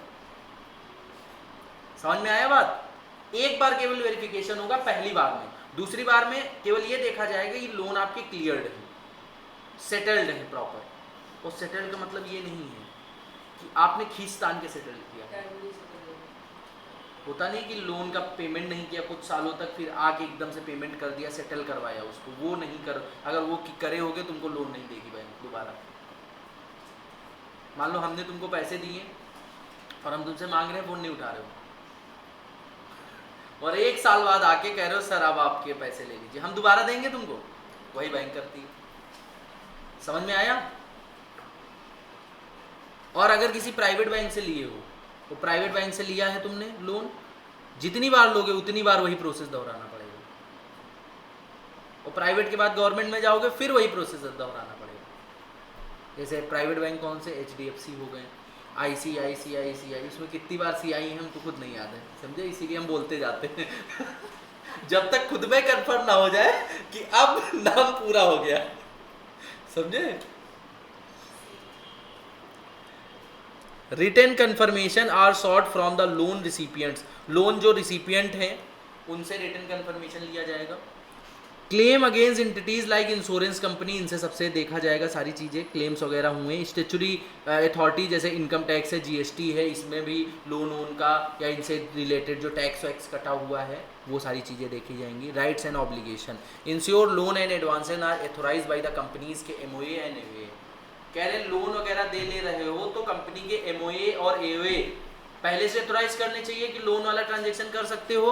समझ में आया बात? एक बार केवल वेरिफिकेशन होगा पहली बार में, दूसरी बार में केवल ये देखा जाएगा कि लोन आपके क्लियर्ड है, सेटल्ड है प्रॉपर। और सेटल्ड का मतलब ये नहीं है कि आपने खींचतान के सेटल किया, होता नहीं कि लोन का पेमेंट नहीं किया कुछ सालों तक, फिर आके एकदम से पेमेंट कर दिया, सेटल करवाया उसको, वो नहीं कर। अगर वो करे होगे तुमको लोन नहीं देगी बैंक दोबारा। मान लो हमने तुमको पैसे दिए और हम तुमसे मांग रहे हैं, फोन नहीं उठा रहे हो, और एक साल बाद आके कह रहे हो सर अब आपके पैसे ले लीजिए, हम दोबारा देंगे तुमको? वही बैंक करती है। समझ में आया? और अगर किसी प्राइवेट बैंक से लिए हो तो प्राइवेट बैंक से लिया है तुमने लोन, जितनी बार लोगे उतनी बार वही प्रोसेस दोहराना पड़ेगा, और प्राइवेट के बाद गवर्नमेंट में जाओगे फिर वही प्रोसेस दोहराना पड़ेगा। जैसे प्राइवेट बैंक कौन से, HDFC हो गए, ICICI, उसमें कितनी बार CI है हमको खुद नहीं याद है, समझे, इसीलिए हम बोलते जाते हैं जब तक खुद में कंफर्म ना हो जाए कि अब नाम पूरा हो गया, समझे। Written confirmation are sought from the loan recipients. Loan जो रिसिपिएंट हैं उनसे रिटन कंफर्मेशन लिया जाएगा। Claim against entities like insurance company, इनसे सबसे देखा जाएगा सारी चीज़ें, क्लेम्स वगैरह हुए। स्टेचुरी अथॉरिटी जैसे इनकम टैक्स है, GST है, इसमें भी लोन वोन का या इनसे रिलेटेड जो टैक्स वैक्स कटा हुआ है वो सारी चीज़ें देखी जाएंगी। Rights and obligation, ensure loan and advances are authorize by the company's के MOA एंड AOA। कह रहे लोन वगैरह दे ले रहे हो तो कंपनी के MOA और AOA पहले से एथोराइज करने चाहिए कि लोन वाला ट्रांजेक्शन कर सकते हो।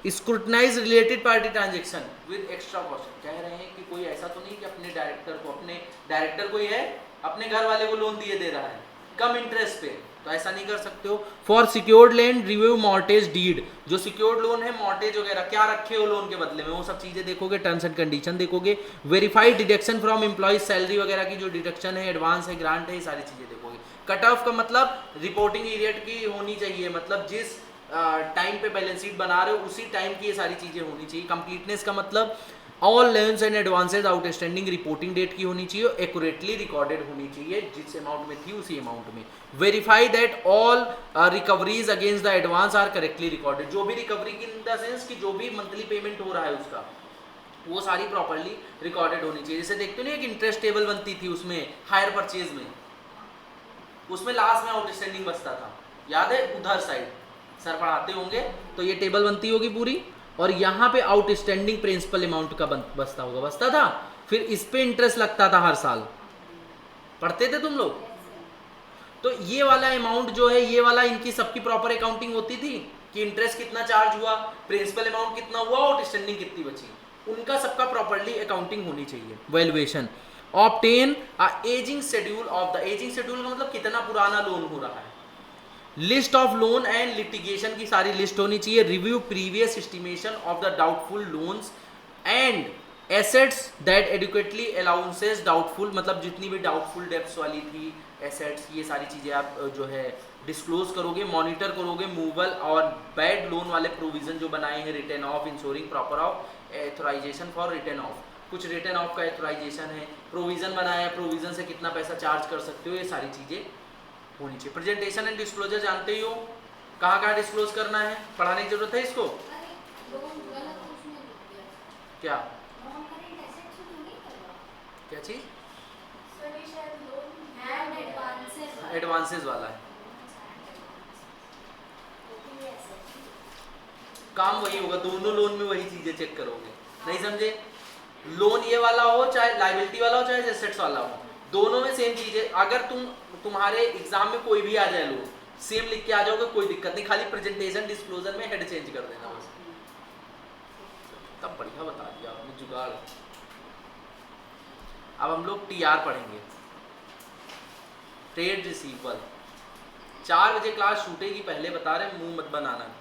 Scrutinise related party transaction with extra cost. कह रहे हैं कि कोई ऐसा तो नहीं कि अपने डायरेक्टर कोई है अपने घर वाले को लोन दिए दे रहा है कम इंटरेस्ट पे, तो ऐसा नहीं कर सकते हो। For secured land review mortgage deed, जो सिक्योर्ड लोन है, मॉर्टेज वगैरह क्या रखे हो लोन के बदले में, वो सब चीजें देखोगे, टर्म्स एंड कंडीशन देखोगे। Verified deduction from employees salary वगैरह की जो डिडक्शन है, एडवांस है, ग्रांट है, ये सारी चीजें देखोगे। कट ऑफ का मतलब रिपोर्टिंग पीरियड की होनी चाहिए, मतलब जिस टाइम पे बैलेंस शीट बना रहे हो उसी टाइम की ये सारी चीजें होनी चाहिए। कंप्लीटनेस का मतलब all loans and advances outstanding reporting date की होनी चाहिए, एक्यूरेटली रिकॉर्डेड होनी चाहिए, जिस अमाउंट में थी उसी अमाउंट में। Verify that all recoveries against the advance are correctly recorded, जो भी रिकवरी की इन द सेंस कि जो भी मंथली पेमेंट हो रहा है उसका वो सारी प्रॉपर्ली रिकॉर्डेड होनी चाहिए। जैसे देखते नहीं एक इंटरेस्ट टेबल बनती थी उसमें हायर परचेज में, उसमें लास्ट में आउटस्टैंडिंग बचता था, याद है, उधर साइड सर पढ़ाते होंगे तो ये टेबल बनती होगी पूरी, और यहाँ पे आउटस्टैंडिंग प्रिंसिपल अमाउंट का बचता होगा, बचता था, फिर इस पे इंटरेस्ट लगता था हर साल, पढ़ते थे तुम लोग। तो ये वाला अमाउंट जो है, ये वाला इनकी सबकी प्रॉपर अकाउंटिंग होती थी कि इंटरेस्ट कितना चार्ज हुआ, प्रिंसिपल अमाउंट कितना हुआ, आउटस्टैंडिंग कितनी बची, उनका सबका प्रॉपरली अकाउंटिंग होनी चाहिए। Valuation, obtain a ageing schedule of the, ageing schedule का मतलब कितना पुराना लोन हो रहा है। List of loan and litigation की सारी लिस्ट होनी चाहिए। Review previous estimation of the doubtful loans and assets that adequately allowances doubtful, मतलब जितनी भी डाउटफुल डेब्ट्स वाली थी एसेट्स, ये सारी चीज़ें आप जो है डिस्क्लोज करोगे, मॉनिटर करोगे। मूवल और बैड लोन वाले प्रोविजन जो बनाए हैं, return of, ensuring proper off, authorisation for return of, कुछ रिटर्न ऑफ का एथोराइजेशन है, प्रोविजन बनाया है, प्रोविजन से कितना पैसा चार्ज कर सकते हो, ये सारी चीज़ें होनी चाहिए। प्रेजेंटेशन एंड डिस्क्लोजर जानते ही हो, कहाँ कहाँ डिस्क्लोज करना है, पढ़ाने की जरूरत है इसको? अरे लोन गलत उसमें लिख दिया। क्या नॉन करेंट एसेट्स में नहीं करवा। क्या चीज़? सर ये शायद लोन एंड एडवांसेस एडवांसेस वाला है, काम वही होगा, दोनों लोन में वही चीजें चेक करोगे। नहीं समझे? लोन ये वाला हो चाहे लाइबिलिटी वाला हो चाहे एसेट्स वाला हो, दोनों में सेम चीजें। अगर तुम्हारे एग्जाम में कोई भी आ जाए लोन, सेम लिख के आ जाओगे, कोई दिक्कत नहीं, खाली प्रेजेंटेशन डिस्क्लोजर में हेड चेंज कर देना बस। तब बढ़िया बता दिया आपने, जुगाड़। अब हम लोग टीआर पढ़ेंगे, ट्रेड रिसीवेबल। 4 बजे क्लास छूटेगी, पहले बता रहे, मुंह मत बनाना।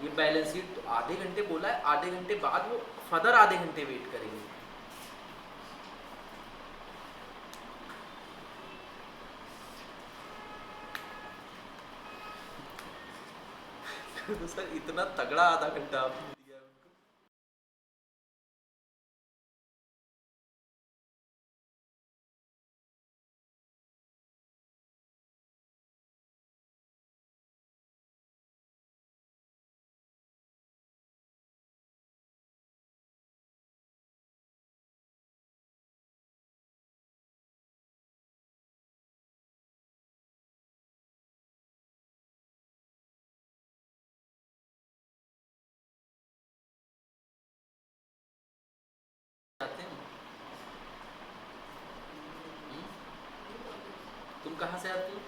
ये बैलेंस शीट तो आधे घंटे बोला है, आधे घंटे बाद वो फर्दर आधे घंटे वेट करेंगे। तो सर इतना तगड़ा आधा घंटा आपने दिया उनको। तुम कहाँ से आते हो?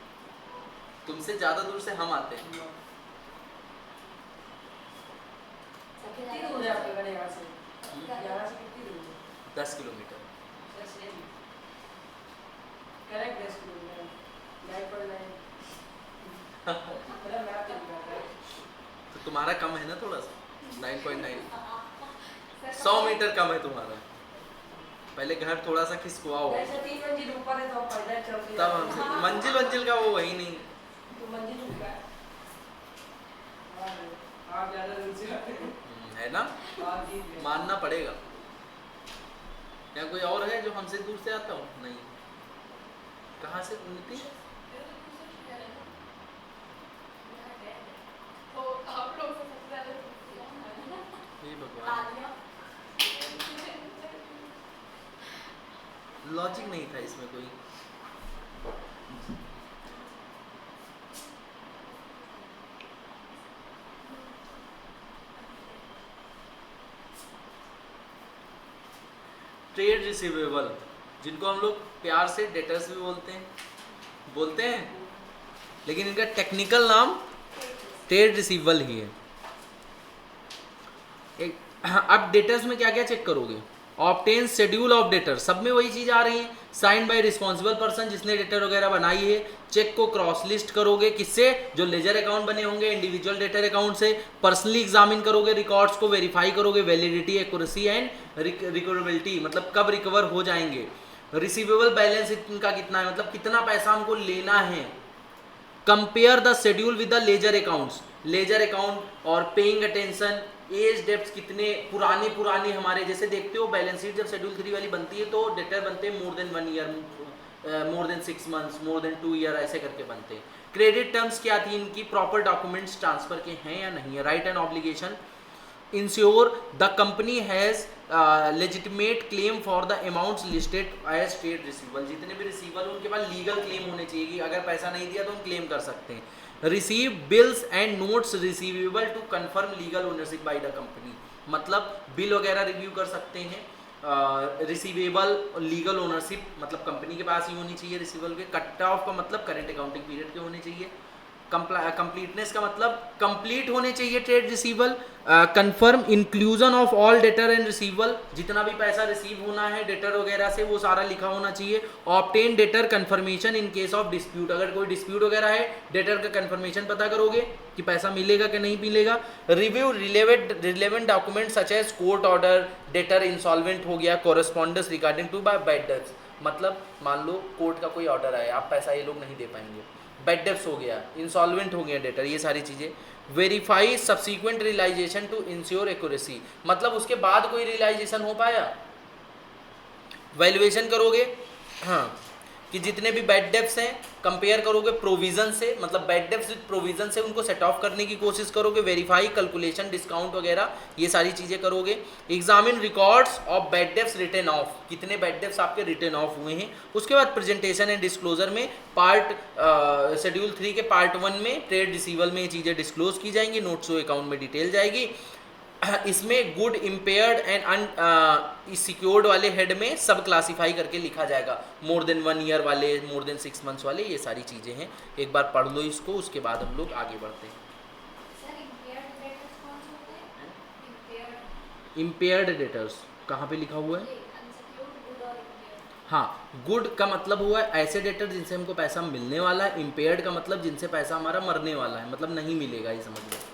तुमसे ज्यादा दूर से हम आते हैं। कितनी दूर है आपके घर यहाँ से? यहाँ से कितनी दूर है? 10 किलोमीटर। Correct 10 kilometre. 9.9। मेरा मैप चल रहा है। तो तुम्हारा कम है ना थोड़ा सा, 9.9। 100 मीटर कम है तुम्हारा। पहले घर थोड़ा सा खिसकुआओ, जैसे 3 मंजिल ऊपर है तो हम पैदल चलते हैं। तब हमसे मंजिल का वो वही नहीं। तो मंजिल ऊपर है। आप ज़्यादा दूर से आते हैं। है ना, आप जीत गए। मानना पड़ेगा। क्या कोई और है जो हमसे दूर से आता हो? नहीं। कहाँ से उन्नति? हे भगवान, लॉजिक नहीं था इसमें कोई। ट्रेड रिसीवेबल, जिनको हम लोग प्यार से डेटर्स भी बोलते हैं, लेकिन इनका टेक्निकल नाम ट्रेड रिसीवेबल ही है। अब डेटर्स में क्या क्या चेक करोगे? ऑब्टेन शेड्यूल ऑफ डेटर, सब में वही चीज आ रही है। साइन बाय रिस्पॉन्सिबल पर्सन, जिसने डेटर वगैरह बनाई है। चेक को क्रॉस लिस्ट करोगे, किससे? जो लेजर अकाउंट बने होंगे, इंडिविजुअल डेटर अकाउंट से। पर्सनली एग्जामिन करोगे, रिकॉर्ड्स को वेरीफाई करोगे, वैलिडिटी, एक्यूरेसी एंड रिकवरेबिलिटी, मतलब कब रिकवर हो जाएंगे। रिसीवेबल बैलेंस इनका कितना है, मतलब कितना पैसा हमको लेना है। Compare the schedule with the ledger accounts, ledger account और पेइंग अटेंशन, एज डेप्ट कितने पुरानी हमारे, जैसे देखते हो बैलेंस शीट जब शेड्यूल 3 वाली बनती है तो डेटर बनते हैं more than 1 year, more than 6 months, more than 2 year, ऐसे करके बनते हैं। क्रेडिट टर्म्स क्या थी इनकी? प्रॉपर डॉक्यूमेंट्स ट्रांसफर के हैं या नहीं है। Right and obligation, ensure the company has legitimate claim for the amounts listed as trade receivable, जितने भी रिसीवेबल उनके पास लीगल क्लेम होने चाहिए कि अगर पैसा नहीं दिया तो हम क्लेम कर सकते हैं। Receive bills and notes receivable to confirm legal ownership by the company, मतलब बिल वगैरह रिव्यू कर सकते हैं। रिसीवेबल लीगल ओनरशिप मतलब कंपनी के पास ही होनी चाहिए। रिसीवेबल के कट ऑफ का मतलब करंट अकाउंटिंग पीरियड के होने चाहिए। कंप्लीटनेस का मतलब कंप्लीट होने चाहिए trade receivable. Confirm inclusion of all debtor and receivable, जितना भी पैसा रिसीव होना है डेटर वगैरह से वो सारा लिखा होना चाहिए। Obtain debtor confirmation in case of dispute, अगर कोई डिस्प्यूट वगैरह है डेटर का कंफर्मेशन पता करोगे कि पैसा मिलेगा कि नहीं मिलेगा। Review relevant document such as court order, debtor insolvent हो गया, correspondence regarding to by bad debts, मतलब मान लो कोर्ट का कोई ऑर्डर आया, आप पैसा ये लोग नहीं दे पाएंगे, बैड डेट्स हो गया, इंसॉल्वेंट हो गया डेटर, ये सारी चीज़ें। Verify subsequent realization to ensure accuracy, मतलब उसके बाद कोई रियलाइजेशन हो पाया, वैल्यूएशन करोगे, हाँ, कि जितने भी बैड डेप्स हैं कंपेयर करोगे प्रोविजन से, मतलब बैड डेप्स विद प्रोविजन से उनको सेट ऑफ करने की कोशिश करोगे, वेरीफाई कैलकुलेशन डिस्काउंट वगैरह ये सारी चीज़ें करोगे। Examine records of bad debts written off, कितने बैड डेप्स आपके रिटर्न ऑफ हुए हैं। उसके बाद प्रेजेंटेशन एंड डिस्क्लोजर में पार्ट शेड्यूल 3 के पार्ट 1 में ट्रेड रिसीवल में ये चीज़ें डिस्क्लोज की जाएंगी, नोट्स अकाउंट में डिटेल जाएगी। इसमें गुड इम्पेयर्ड एंड सिक्योर्ड वाले हेड में सब क्लासीफाई करके लिखा जाएगा, मोर देन 1 ईयर वाले, मोर देन 6 मंथ्स वाले, ये सारी चीज़ें हैं। एक बार पढ़ लो इसको, उसके बाद हम लोग आगे बढ़ते हैं। सर impaired debtors कौन से होते हैं? Impaired, इम्पेयर्ड डेटर्स कहाँ पे लिखा हुआ है? ये unsecured, good और impaired। हाँ, गुड का मतलब हुआ है ऐसे डेटर जिनसे हमको पैसा मिलने वाला है, इम्पेयर्ड का मतलब जिनसे पैसा हमारा मरने वाला है, मतलब नहीं मिलेगा, ये समझ लो।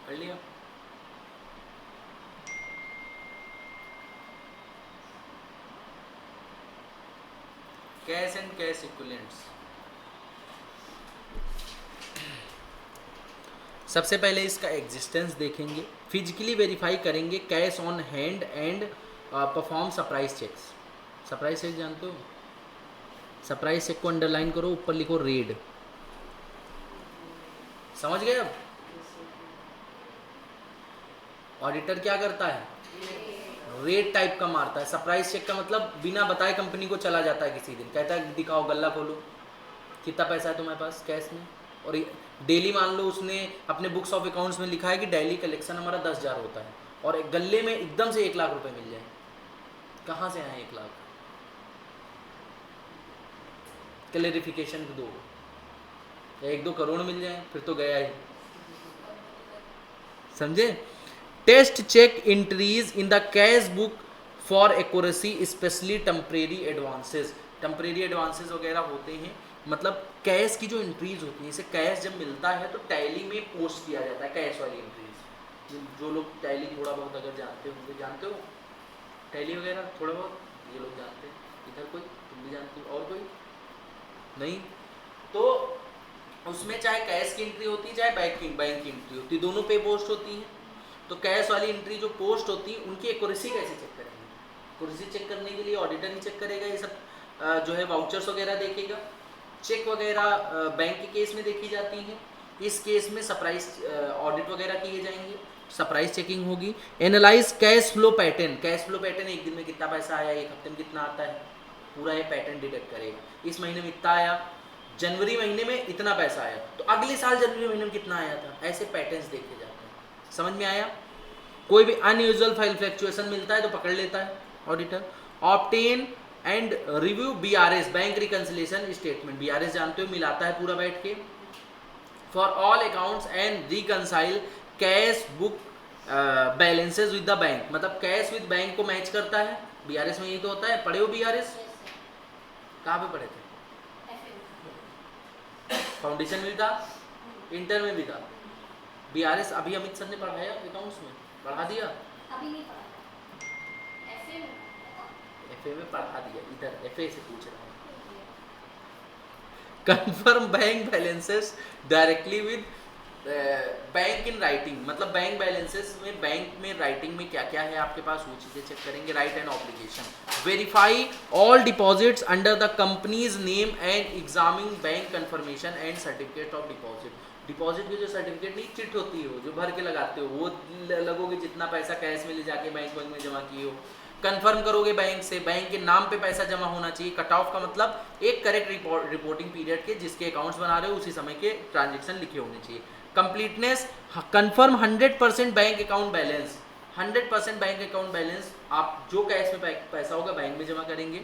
कर लिया। Cash and cash equivalents. सबसे पहले इसका एग्जिस्टेंस देखेंगे, फिजिकली वेरीफाई करेंगे cash on hand and perform surprise checks. Surprise check जानते हो? सरप्राइज चेक को अंडरलाइन करो, ऊपर लिखो रेड। समझ गए अब? ऑडिटर क्या करता है? रेट टाइप का मारता है। सरप्राइज चेक का मतलब बिना बताए कंपनी को चला जाता है किसी दिन, कहता है दिखाओ गल्ला खोलो, कितना पैसा है तुम्हारे पास कैश में। और डेली मान लो उसने अपने बुक्स ऑफ अकाउंट्स में लिखा है कि डेली कलेक्शन हमारा 10,000 होता है, और एक गल्ले में एकदम से 1 लाख रुपए मिल जाए, कहाँ से आए 1 लाख? क्लैरिफिकेशन दो, या 1-2 करोड़ मिल जाए फिर तो गया ही। समझे? Test check entries in the cash book for accuracy, especially temporary advances. Temporary advances वगैरह होते हैं, मतलब कैश की जो एंट्रीज होती हैं, जैसे कैश जब मिलता है तो टैली में पोस्ट किया जाता है कैश वाली एंट्रीज। जो लोग टैली थोड़ा बहुत अगर जानते होंगे, जानते हो टैली वगैरह थोड़ा बहुत, ये लोग जानते हैं, इधर कोई तुम भी जानते हो, और कोई नहीं? तो उसमें चाहे कैश की एंट्री होती है चाहे बैंक की एंट्री होती है, दोनों पे पोस्ट होती है। तो कैश वाली एंट्री जो पोस्ट होती है उनकी एक्यूरेसी कैसे चेक करेंगे? एक्यूरेसी चेक करने के लिए ऑडिटर ही चेक करेगा, ये सब जो है वाउचर्स वगैरह देखेगा। चेक वगैरह बैंक के केस में देखी जाती हैं, इस केस में सरप्राइज ऑडिट वगैरह किए जाएंगे, सरप्राइज चेकिंग होगी। Analyse cash flow pattern. Cash flow pattern, एक दिन में कितना पैसा आया, एक हफ्ते में कितना आता है, पूरा ये पैटर्न डिटेक्ट करेगा। इस महीने में इतना आया, जनवरी महीने में इतना पैसा आया, तो अगले साल जनवरी महीने में कितना आया था, ऐसे पैटर्न्स देखे जाते हैं। समझ में आया? कोई भी अनयूजुअल फाइल फ्लैक्चुएशन मिलता है तो पकड़ लेता है auditor. Obtain and review BRS, bank reconciliation statement. BRS जानते हो, मिलाता है पूरा बैठ के। For all accounts and reconcile cash book balances with the bank, मतलब कैश विद बैंक को मैच करता है। BRS में यही तो होता है। पढ़े हो BRS? कहाँ पे पढ़े थे? फाउंडेशन में भी था, इंटर में भी था। BRS अभी अमित सर ने पढ़ाया अकाउंट्स में, पढ़ा दिया? अभी नहीं पढ़ा, एफए में FA में पढ़ा दिया, इधर FA से पूछ रहा हूँ। Confirm bank balances directly with bank in writing, मतलब बैंक बैलेंसेस में बैंक में राइटिंग में क्या क्या है आपके पास वो चीज़ें चेक करेंगे। Right and obligation. Verify all deposits under the companies name and examine bank confirmation and certificate of deposit. Deposit की जो सर्टिफिकेट नहीं, चिट होती है जो भर के लगाते हो, वो लगोगे जितना पैसा कैश में ले जाके बैंक में जमा किए हो। कंफर्म करोगे बैंक से, बैंक के नाम पे पैसा जमा होना चाहिए। कट ऑफ का मतलब एक करेक्ट रिपोर्टिंग पीरियड के जिसके अकाउंट्स बना रहे हो उसी समय के ट्रांजेक्शन लिखे होने चाहिए। Completeness, confirm 100% bank account balance. 100% bank account balance, आप जो कैश में पैसा होगा बैंक में जमा करेंगे।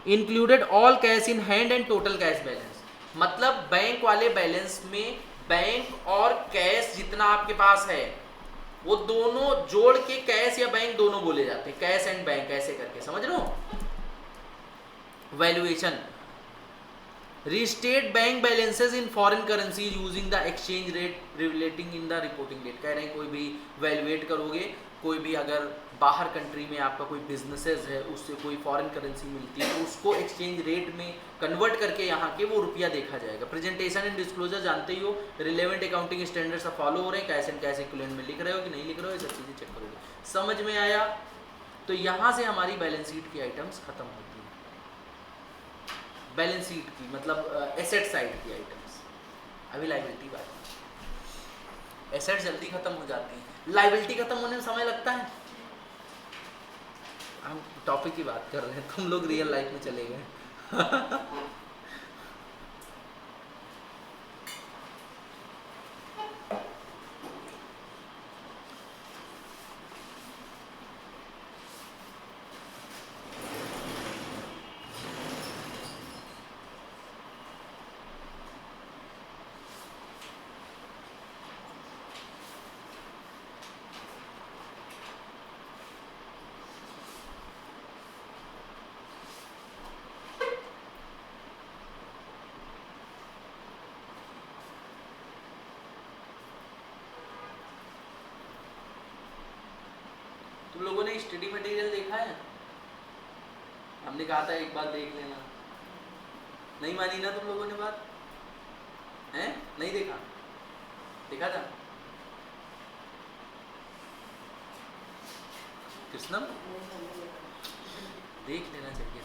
Included all cash in hand and total cash balance, मतलब बैंक वाले बैलेंस में बैंक और कैश जितना आपके पास है वो दोनों जोड़ के कैश या बैंक दोनों बोले जाते हैं, कैश एंड बैंक ऐसे करके, समझ रहे हो? Valuation, restate bank balances in foreign currency using the exchange rate relating in the reporting date. कह रहे हैं कोई भी वैल्यूएट करोगे, कोई भी अगर बाहर कंट्री में आपका कोई बिजनेसेस है उससे कोई फॉरेन करेंसी मिलती है तो उसको एक्सचेंज रेट में कन्वर्ट करके यहाँ के वो रुपया देखा जाएगा। प्रेजेंटेशन एंड डिस्क्लोजर जानते ही हो, रिलेवेंट अकाउंटिंग स्टैंडर्ड्स फॉलो हो रहे हैं, कैश एंड कैश इक्विवेलेंट में लिख रहे हो कि नहीं लिख रहे हो, ये सब चीज़ें चेक करोगे। समझ में आया? तो यहाँ से हमारी बैलेंस शीट की आइटम्स खत्म होती है। बैलेंस शीट की मतलब एसेट साइड की आइटम्स। अभी लाइबिलिटी बात, एसेट जल्दी खत्म हो जाती है, लाइबिलिटी खत्म होने में समय लगता है। हम टॉपिक की बात कर रहे हैं, तुम लोग रियल लाइफ में चले गए। तुम लोगों ने स्टडी मटेरियल देखा है? हमने कहा था एक बार देख लेना, नहीं मानी ना तुम लोगों ने बात? हैं? नहीं देखा? देखा था? कृष्णम देख लेना चाहिए